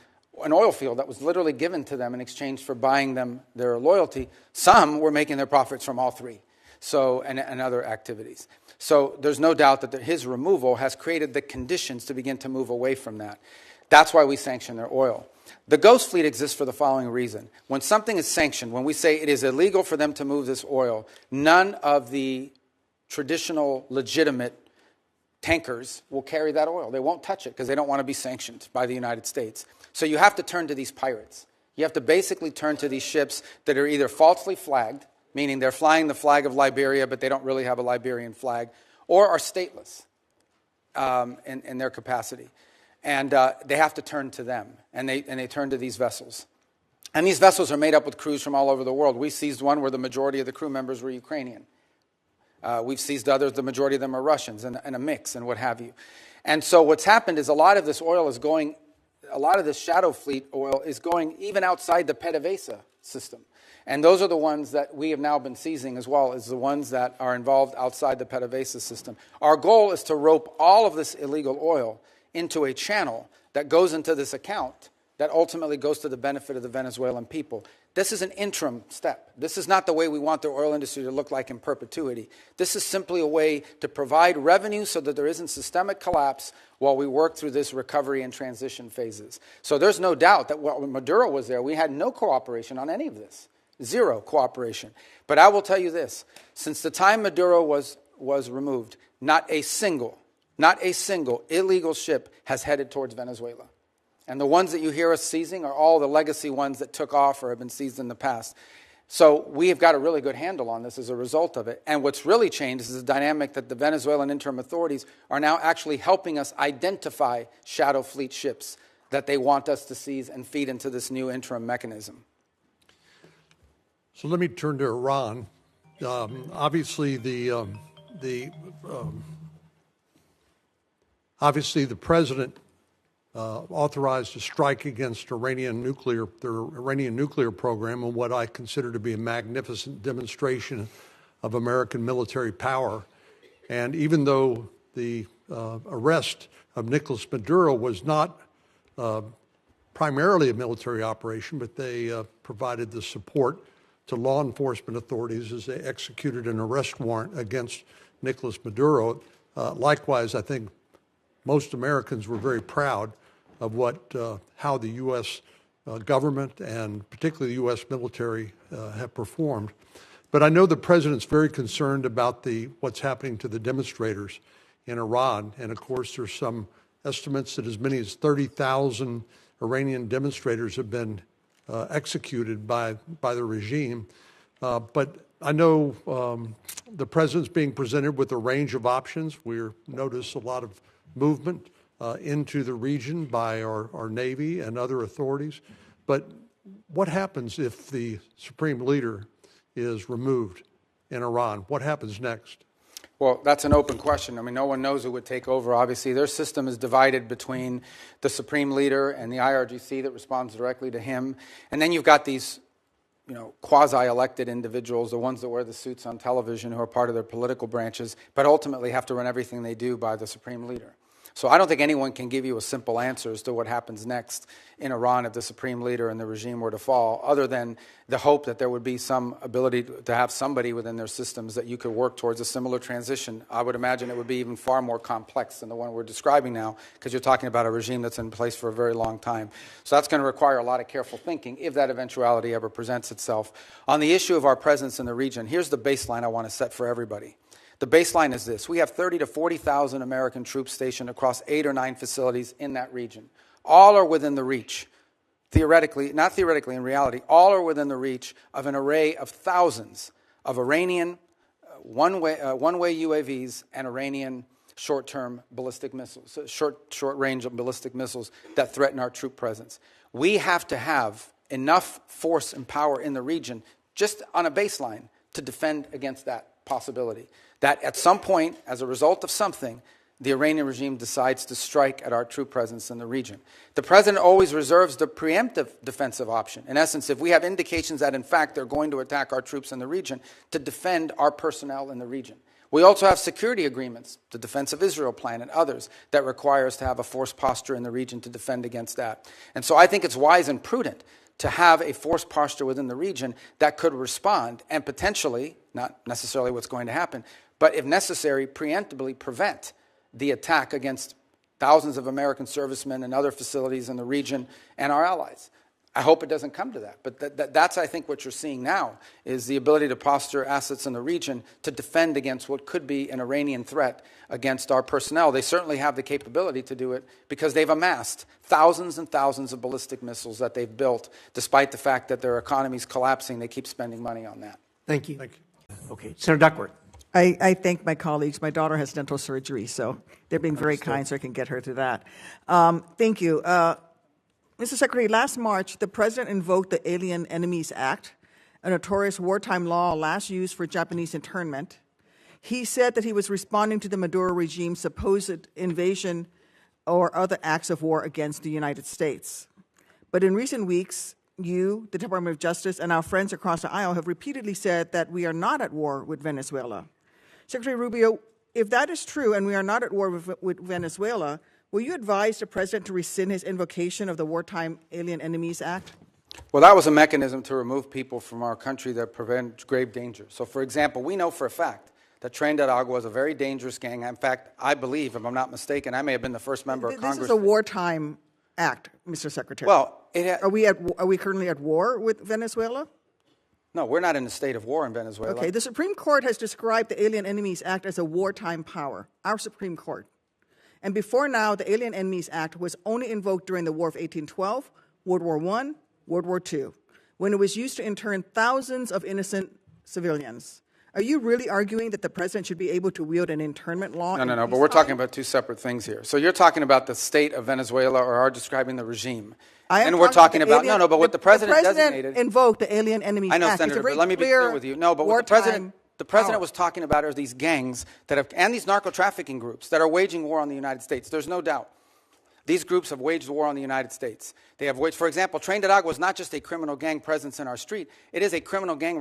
an oil field that was literally given to them in exchange for buying them their loyalty. Some were making their profits from all three, and other activities. So there's no doubt that his removal has created the conditions to begin to move away from that. That's why we sanction their oil. The ghost fleet exists for the following reason. When something is sanctioned, when we say it is illegal for them to move this oil, none of the traditional legitimate tankers will carry that oil. They won't touch it because they don't want to be sanctioned by the United States. So you have to turn to these pirates. You have to basically turn to these ships that are either falsely flagged, meaning they're flying the flag of Liberia, but they don't really have a Liberian flag, or are stateless in their capacity. And they have to turn to them, and they turn to these vessels. And these vessels are made up with crews from all over the world. We seized one where the majority of the crew members were Ukrainian. We've seized others, the majority of them are Russians, and a mix, and what have you. And so what's happened is a lot of this oil is going, a lot of this shadow fleet oil is going even outside the PDVSA system. And those are the ones that we have now been seizing as well as the ones that are involved outside the PDVSA system. Our goal is to rope all of this illegal oil into a channel that goes into this account that ultimately goes to the benefit of the Venezuelan people. This is an interim step. This is not the way we want the oil industry to look like in perpetuity. This is simply a way to provide revenue so that there isn't systemic collapse while we work through this recovery and transition phases. So there's no doubt that when Maduro was there, we had no cooperation on any of this. Zero cooperation. But I will tell you this. Since the time Maduro was removed, not a single illegal ship has headed towards Venezuela. And the ones that you hear us seizing are all the legacy ones that took off or have been seized in the past. So we have got a really good handle on this as a result of it. And what's really changed is the dynamic that the Venezuelan interim authorities are now actually helping us identify shadow fleet ships that they want us to seize and feed into this new interim mechanism. So let me turn to Iran. Obviously, the president authorized a strike against their Iranian nuclear program, and what I consider to be a magnificent demonstration of American military power. And even though the arrest of Nicolás Maduro was not primarily a military operation, but they provided the support to law enforcement authorities as they executed an arrest warrant against Nicolás Maduro. Likewise, I think most Americans were very proud of how the U.S. Government and particularly the U.S. military have performed. But I know the president's very concerned about what's happening to the demonstrators in Iran. And of course, there's some estimates that as many as 30,000 Iranian demonstrators have been executed by the regime. But I know the president's being presented with a range of options. We notice a lot of movement into the region by our Navy and other authorities. But what happens if the supreme leader is removed in Iran? What happens next? Well, that's an open question. I mean, no one knows who would take over. Obviously, their system is divided between the supreme leader and the IRGC that responds directly to him. And then you've got these, quasi-elected individuals, the ones that wear the suits on television who are part of their political branches, but ultimately have to run everything they do by the supreme leader. So I don't think anyone can give you a simple answer as to what happens next in Iran if the supreme leader and the regime were to fall, other than the hope that there would be some ability to have somebody within their systems that you could work towards a similar transition. I would imagine it would be even far more complex than the one we're describing now, because you're talking about a regime that's in place for a very long time. So that's going to require a lot of careful thinking if that eventuality ever presents itself. On the issue of our presence in the region, here's the baseline I want to set for everybody. The baseline is this. We have 30 to 40,000 American troops stationed across 8 or 9 facilities in that region. All are within the reach, theoretically, not theoretically, in reality, all are within the reach of an array of thousands of Iranian one-way UAVs and Iranian short-term ballistic missiles, short-range ballistic missiles that threaten our troop presence. We have to have enough force and power in the region, just on a baseline, to defend against that possibility. That at some point, as a result of something, the Iranian regime decides to strike at our troop presence in the region. The president always reserves the preemptive defensive option. In essence, if we have indications that, in fact, they're going to attack our troops in the region, to defend our personnel in the region. We also have security agreements, the Defense of Israel Plan and others, that require us to have a force posture in the region to defend against that. And so I think it's wise and prudent to have a force posture within the region that could respond and potentially, not necessarily what's going to happen, but if necessary, preemptively prevent the attack against thousands of American servicemen and other facilities in the region and our allies. I hope it doesn't come to that. But that's, I think, what you're seeing now is the ability to posture assets in the region to defend against what could be an Iranian threat against our personnel. They certainly have the capability to do it because they've amassed thousands and thousands of ballistic missiles that they've built. Despite the fact that their economy's collapsing, they keep spending money on that. Thank you. Thank you. Okay, Senator Duckworth. I thank my colleagues. My daughter has dental surgery, so they're being very kind so I can get her through that. Thank you. Mr. Secretary, last March, the President invoked the Alien Enemies Act, a notorious wartime law last used for Japanese internment. He said that he was responding to the Maduro regime's supposed invasion or other acts of war against the United States. But in recent weeks, you, the Department of Justice, and our friends across the aisle have repeatedly said that we are not at war with Venezuela. Secretary Rubio, if that is true and we are not at war with Venezuela, will you advise the President to rescind his invocation of the Wartime Alien Enemies Act? Well, that was a mechanism to remove people from our country that prevent grave danger. So, for example, we know for a fact that Tren de Agua is a very dangerous gang. In fact, I believe, if I'm not mistaken, I may have been the first member of Congress. This is a wartime act, Mr. Secretary. Well, are we currently at war with Venezuela? No, we're not in a state of war in Venezuela. Okay, the Supreme Court has described the Alien Enemies Act as a wartime power, our Supreme Court. And before now, the Alien Enemies Act was only invoked during the War of 1812, World War I, World War II, when it was used to intern thousands of innocent civilians. Are you really arguing that the President should be able to wield an internment law? No, but we're talking about two separate things here. So you're talking about the state of Venezuela or are describing the regime. And we're talking about, but what the President designated. Invoked the Alien Enemies Act. I know, Senator, but let me be clear with you. No, but what the President was talking about are these gangs that have, and these narco-trafficking groups that are waging war on the United States. There's no doubt. These groups have waged war on the United States. They have waged, for example, Tren de Agua is not just a criminal gang presence in our street. It is a criminal gang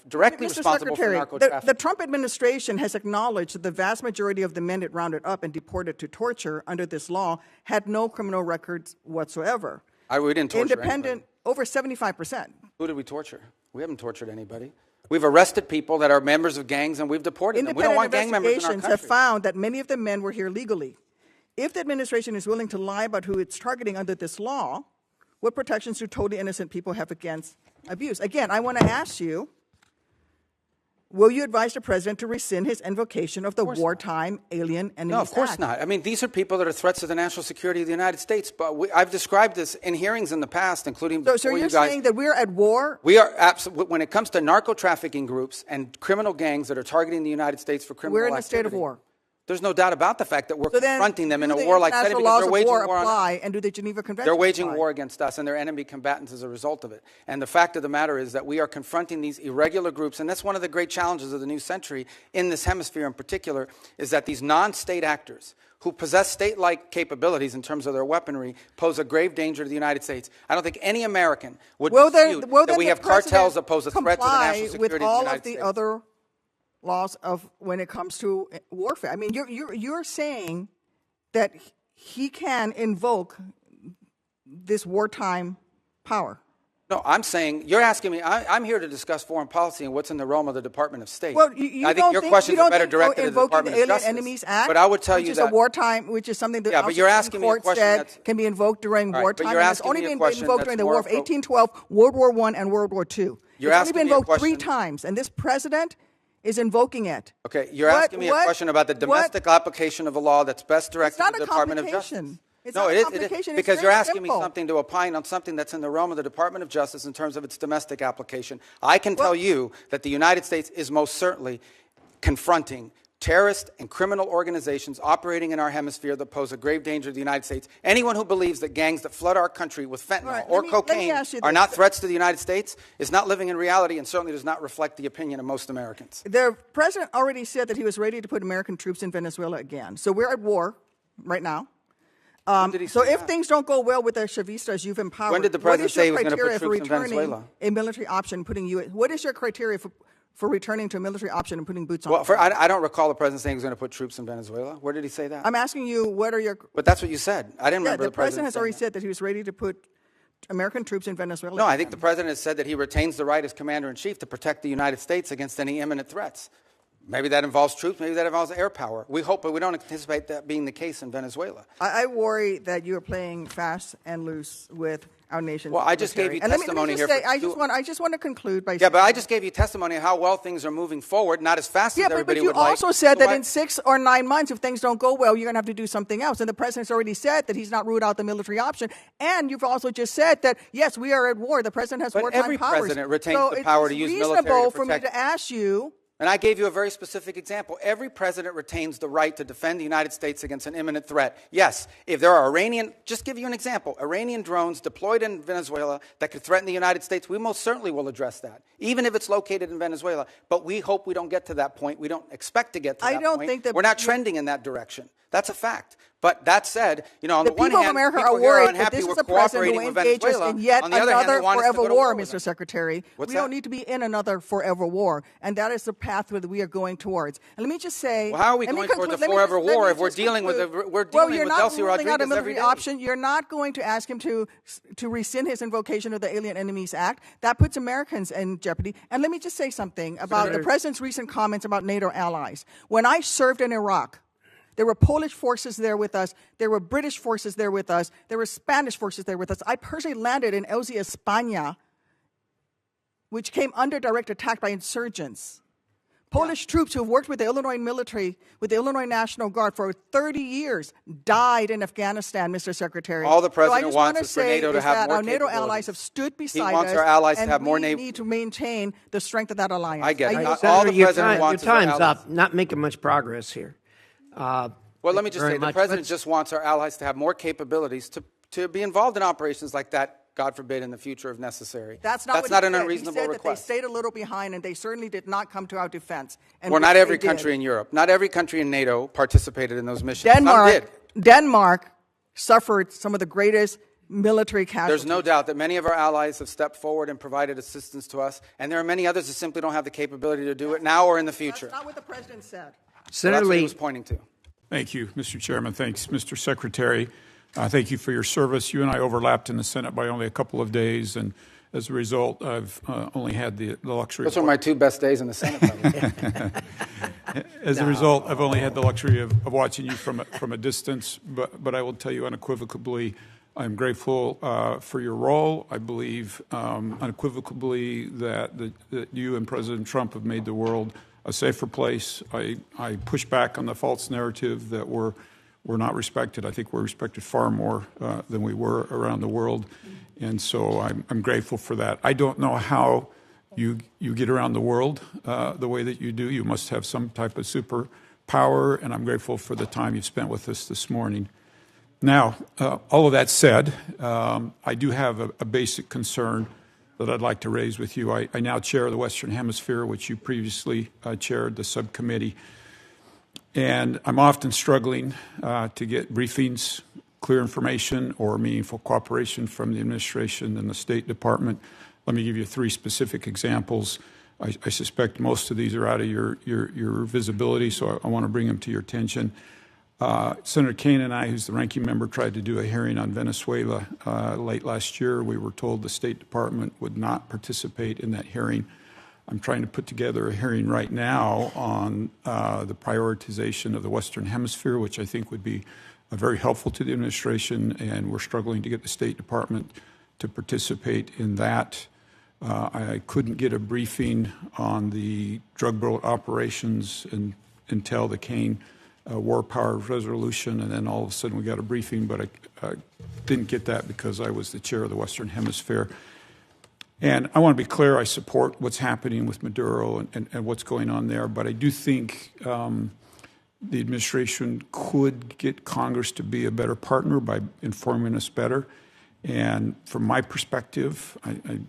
directly responsible for narco-trafficking. The Trump administration has acknowledged that the vast majority of the men it rounded up and deported to torture under this law had no criminal records whatsoever. We didn't torture anybody. Over 75%. Who did we torture? We haven't tortured anybody. We've arrested people that are members of gangs and we've deported them. We don't want gang members in our country. Investigations have found that many of the men were here legally. If the administration is willing to lie about who it's targeting under this law, what protections do totally innocent people have against abuse? Again, I want to ask you, will you advise the president to rescind his invocation of the Wartime Alien Enemies No, of course Act? not. I mean, these are people that are threats to the national security of the United States. But I've described this in hearings in the past, including So before you're you guys. saying that we're at war? We are absolutely, when it comes to narco trafficking groups and criminal gangs that are targeting the United States for criminal We're in a activity, state of war. there's no doubt about the fact that we're So then, confronting them in do a the warlike setting international because laws they're of waging war war on us. apply, and do the Geneva Convention They're waging apply? war against us, and they're enemy combatants as a result of it. And the fact of the matter is that we are confronting these irregular groups, and that's one of the great challenges of the new century in this hemisphere in particular, is that these non-state actors who possess state-like capabilities in terms of their weaponry pose a grave danger to the United States. I don't think any American would dispute that we have cartels that pose a threat to the national security with of the all United of the States. other laws of when it comes to warfare. I mean, you're saying that he can invoke this wartime power. No, I'm saying, you're asking me, I'm here to discuss foreign policy and what's in the realm of the Department of State. Well, I think your questions are better directed to the invoking Department the of Alien Justice. Enemies Act, But I would tell which you is that a wartime, which is something that Yeah, but you're Supreme asking me a Court question said that's- can be invoked during All right, wartime. but you're And it's asking only me a been question invoked that's during the more War of appro- 1812, World War I, and World War II. You're it's only asking been me a invoked 3 question- times, and this president is invoking it. Okay, you're asking me a question about the domestic application of a law that's best directed not to the a Department of complication. Justice. It's No, not a it is complication. It's because very you're asking me simple. something to opine on something that's in the realm of the Department of Justice in terms of its domestic application. I can tell you that the United States is most certainly confronting terrorist and criminal organizations operating in our hemisphere that pose a grave danger to the United States. Anyone who believes that gangs that flood our country with fentanyl Right, or let me cocaine ask you are this. not threats to the United States is not living in reality and certainly does not reflect the opinion of most Americans. The president already said that he was ready to put American troops in Venezuela again. So we're at war right now. When did he So say if that? things don't go well with the Chavistas you've empowered, When did the what president is your say he was gonna put criteria for troops in returning Venezuela? a military option, what is your criteria for returning to a military option and putting boots on? Well, I don't recall the president saying he was going to put troops in Venezuela. Where did he say that? I'm asking you, what are your? But that's what you said. I didn't remember the the president has already saying said that he was ready to put American troops in Venezuela. that. No, I think the president has said that he retains the right as commander-in-chief to protect the United States against any imminent threats. Maybe that involves troops. Maybe that involves air power. We hope, but we don't anticipate that being the case in Venezuela. I worry that you are playing fast and loose with our nation's Well, I just gave you military. And testimony let me here. just say, I just want to conclude by Yeah, saying, but I just gave you testimony of how well things are moving forward, not as fast as but everybody you would like. also said So that in 6 or 9 months, if things don't go well, you're going to have to do something else. And the president's already said that he's not ruled out the military option. And you've also just said that, yes, we are at war. The president has But wartime every powers. president retains so the power to use military to it's reasonable for me protect. to ask you. And I gave you a very specific example. Every president retains the right to defend the United States against an imminent threat. Yes, if there are just give you an example, Iranian drones deployed in Venezuela that could threaten the United States, we most certainly will address that, even if it's located in Venezuela. But we hope we don't get to that point. We don't expect to get to that point. I don't think that we're not trending in that direction. That's a fact. But that said, on the one people hand, of America people are here worried that unhappy this is we're a president cooperating who with engages Venezuela. in yet On the other hand, another they want us to forever go to war, with Mr. them. Secretary. What's We that? don't need to be in another forever war, and that is the path that we are going towards. And let me just say, Well, how are we going towards a forever war if we're dealing with you're not Delcy ruling out a Rodriguez every military day? option. You're not going to ask him to rescind his invocation of the Alien Enemies Act. That puts Americans in jeopardy. And let me just say something about the president's recent comments about NATO allies. When I served in Iraq, there were Polish forces there with us. There were British forces there with us. There were Spanish forces there with us. I personally landed in Elzi, España, which came under direct attack by insurgents. Polish troops who have worked with the Illinois military, with the Illinois National Guard for 30 years, died in Afghanistan, Mr. Secretary. All the president so I just wants want is for NATO to is have that more our NATO capabilities. allies have stood beside wants us, our allies to and have more we NATO need to maintain the strength of that alliance. I get it. yield. All the Senator, president wants is our your time's allies. up. Not making much progress here. Well, let me just say, the president just wants our allies to have more capabilities to be involved in operations like that, God forbid, in the future if necessary. That's not what an he said. unreasonable He said request. that they stayed a little behind, and they certainly did not come to our defense. And Well, which not every they did. country in Europe, not every country in NATO participated in those missions. Some did. Denmark suffered some of the greatest military casualties. There's no doubt that many of our allies have stepped forward and provided assistance to us, and there are many others that simply don't have the capability to do it now or in the future. That's not what the president said. So that's what he was pointing to. Thank you, Mr. Chairman. Thanks, Mr. Secretary. Thank you for your service. You and I overlapped in the Senate by only a couple of days, and as a result, I've only had the luxury. Those were my 2 best days in the Senate. As a result, I've only had the luxury of watching you from a distance, but I will tell you unequivocally, I'm grateful for your role. I believe unequivocally that you and President Trump have made the world a safer place. I push back on the false narrative that we're not respected. I think we're respected far more than we were around the world, and so I'm grateful for that. I don't know how you get around the world the way that you do. You must have some type of superpower, and I'm grateful for the time you've spent with us this morning. Now, all of that said, I do have a basic concern that I'd like to raise with you. I now chair the Western Hemisphere, which you previously chaired, the subcommittee. And I'm often struggling to get briefings, clear information, or meaningful cooperation from the administration and the State Department. Let me give you 3 specific examples. I suspect most of these are out of your visibility, so I want to bring them to your attention. Senator Kaine and I, who's the ranking member, tried to do a hearing on Venezuela late last year. We were told the State Department would not participate in that hearing. I'm trying to put together a hearing right now on the prioritization of the Western Hemisphere, which I think would be very helpful to the administration, and we're struggling to get the State Department to participate in that. I couldn't get a briefing on the drug boat operations until the Kaine war power resolution, and then all of a sudden we got a briefing, but I didn't get that because I was the chair of the Western Hemisphere. And I want to be clear, I support what's happening with Maduro and what's going on there, but I do think the administration could get Congress to be a better partner by informing us better. And from my perspective,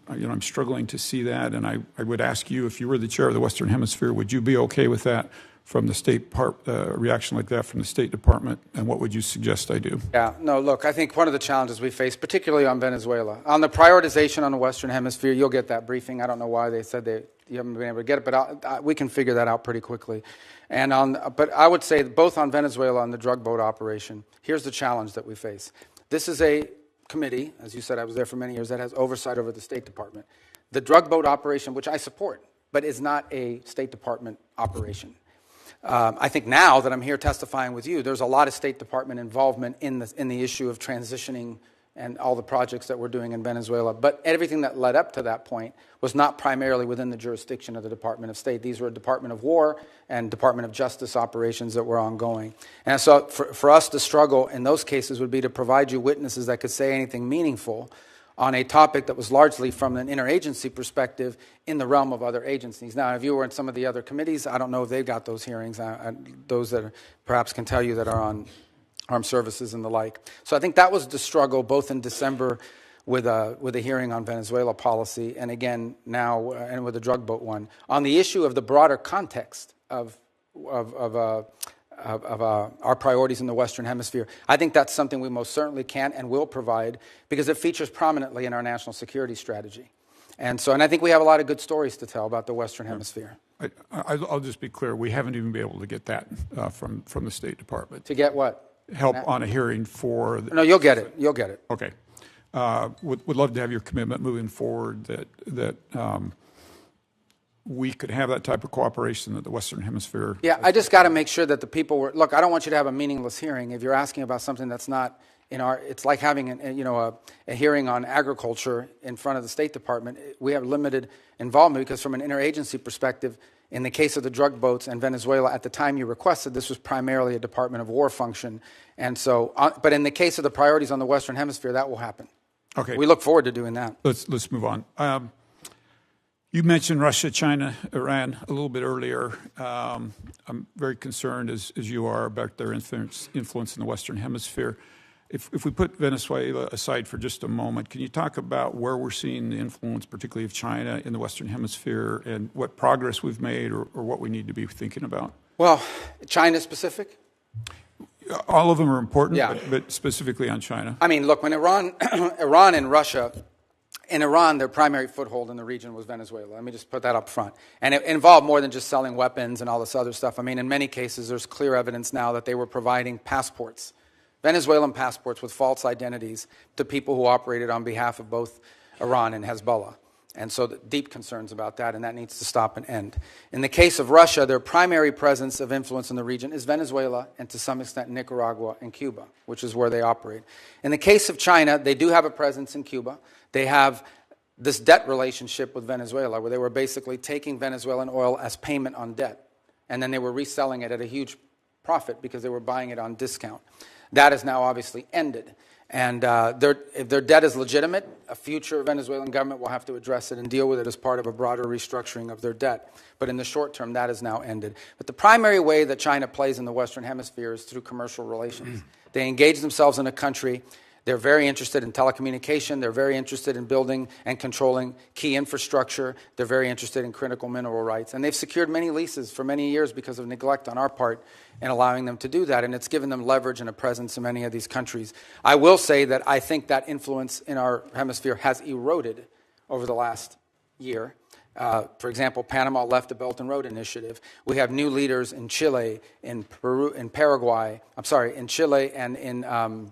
I'm struggling to see that, and I would ask you, if you were the chair of the Western Hemisphere, would you be okay with that from the state reaction like that from the State Department, and what would you suggest I do? Yeah, no, look, I think one of the challenges we face, particularly on Venezuela, on the prioritization on the Western Hemisphere, you'll get that briefing. I don't know why they said you haven't been able to get it, but we can figure that out pretty quickly. But I would say both on Venezuela and the drug boat operation, here's the challenge that we face. This is a committee, as you said, I was there for many years, that has oversight over the State Department. The drug boat operation, which I support, but is not a State Department operation. I think now that I'm here testifying with you, there's a lot of State Department involvement in the issue of transitioning and all the projects that we're doing in Venezuela. But everything that led up to that point was not primarily within the jurisdiction of the Department of State. These were Department of War and Department of Justice operations that were ongoing. And so for us to struggle in those cases would be to provide you witnesses that could say anything meaningful on a topic that was largely from an interagency perspective in the realm of other agencies. Now, if you were in some of the other committees, I don't know if they've got those hearings, those that perhaps can tell you that are on armed services and the like. So I think that was the struggle both in December with a hearing on Venezuela policy and again now and with the drug boat one. On the issue of the broader context of our priorities in the Western Hemisphere, I think that's something we most certainly can and will provide because it features prominently in our national security strategy. And I think we have a lot of good stories to tell about the Western Hemisphere. I'll just be clear. We haven't even been able to get that from the State Department. To get what? Help on a hearing for... No, you'll get it. You'll get it. Okay. Would love to have your commitment moving forward that we could have that type of cooperation that the Western Hemisphere... Yeah, I just got to make sure that the people were... Look, I don't want you to have a meaningless hearing. If you're asking about something that's not in our... It's like having a hearing on agriculture in front of the State Department. We have limited involvement because from an interagency perspective, in the case of the drug boats and Venezuela, at the time you requested, this was primarily a Department of War function. And so, but in the case of the priorities on the Western Hemisphere, that will happen. Okay. We look forward to doing that. Let's move on. You mentioned Russia, China, Iran a little bit earlier. I'm very concerned, as you are, about their influence in the Western Hemisphere. If we put Venezuela aside for just a moment, can you talk about where we're seeing the influence, particularly of China, in the Western Hemisphere, and what progress we've made or what we need to be thinking about? Well, China specific? All of them are important, yeah. but specifically on China. I mean, look, when Iran and Russia... In Iran, their primary foothold in the region was Venezuela. Let me just put that up front. And it involved more than just selling weapons and all this other stuff. I mean, in many cases, there's clear evidence now that they were providing passports, Venezuelan passports with false identities to people who operated on behalf of both Iran and Hezbollah. And so deep concerns about that, and that needs to stop and end. In the case of Russia, their primary presence of influence in the region is Venezuela and to some extent Nicaragua and Cuba, which is where they operate. In the case of China, they do have a presence in Cuba. They have this debt relationship with Venezuela where they were basically taking Venezuelan oil as payment on debt, and then they were reselling it at a huge profit because they were buying it on discount. That is now obviously ended. And if their debt is legitimate, a future Venezuelan government will have to address it and deal with it as part of a broader restructuring of their debt. But in the short term, that is now ended. But the primary way that China plays in the Western Hemisphere is through commercial relations. They engage themselves in a country. They're very interested in telecommunication. They're very interested in building and controlling key infrastructure. They're very interested in critical mineral rights. And they've secured many leases for many years because of neglect on our part in allowing them to do that. And it's given them leverage and a presence in many of these countries. I will say that I think that influence in our hemisphere has eroded over the last year. For example, Panama left the Belt and Road Initiative. We have new leaders in Chile, in Peru, in Paraguay, in Chile and in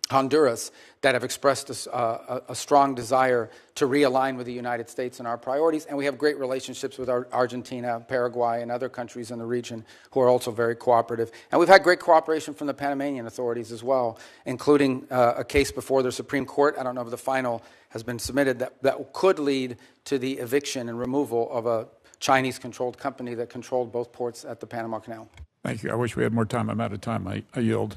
Honduras that have expressed a strong desire to realign with the United States and our priorities. And we have great relationships with Argentina, Paraguay, and other countries in the region who are also very cooperative. And we've had great cooperation from the Panamanian authorities as well, including a case before the Supreme Court. I don't know if the final has been submitted that could lead to the eviction and removal of a Chinese-controlled company that controlled both ports at the Panama Canal. Thank you. I wish we had more time. I'm out of time. I yield.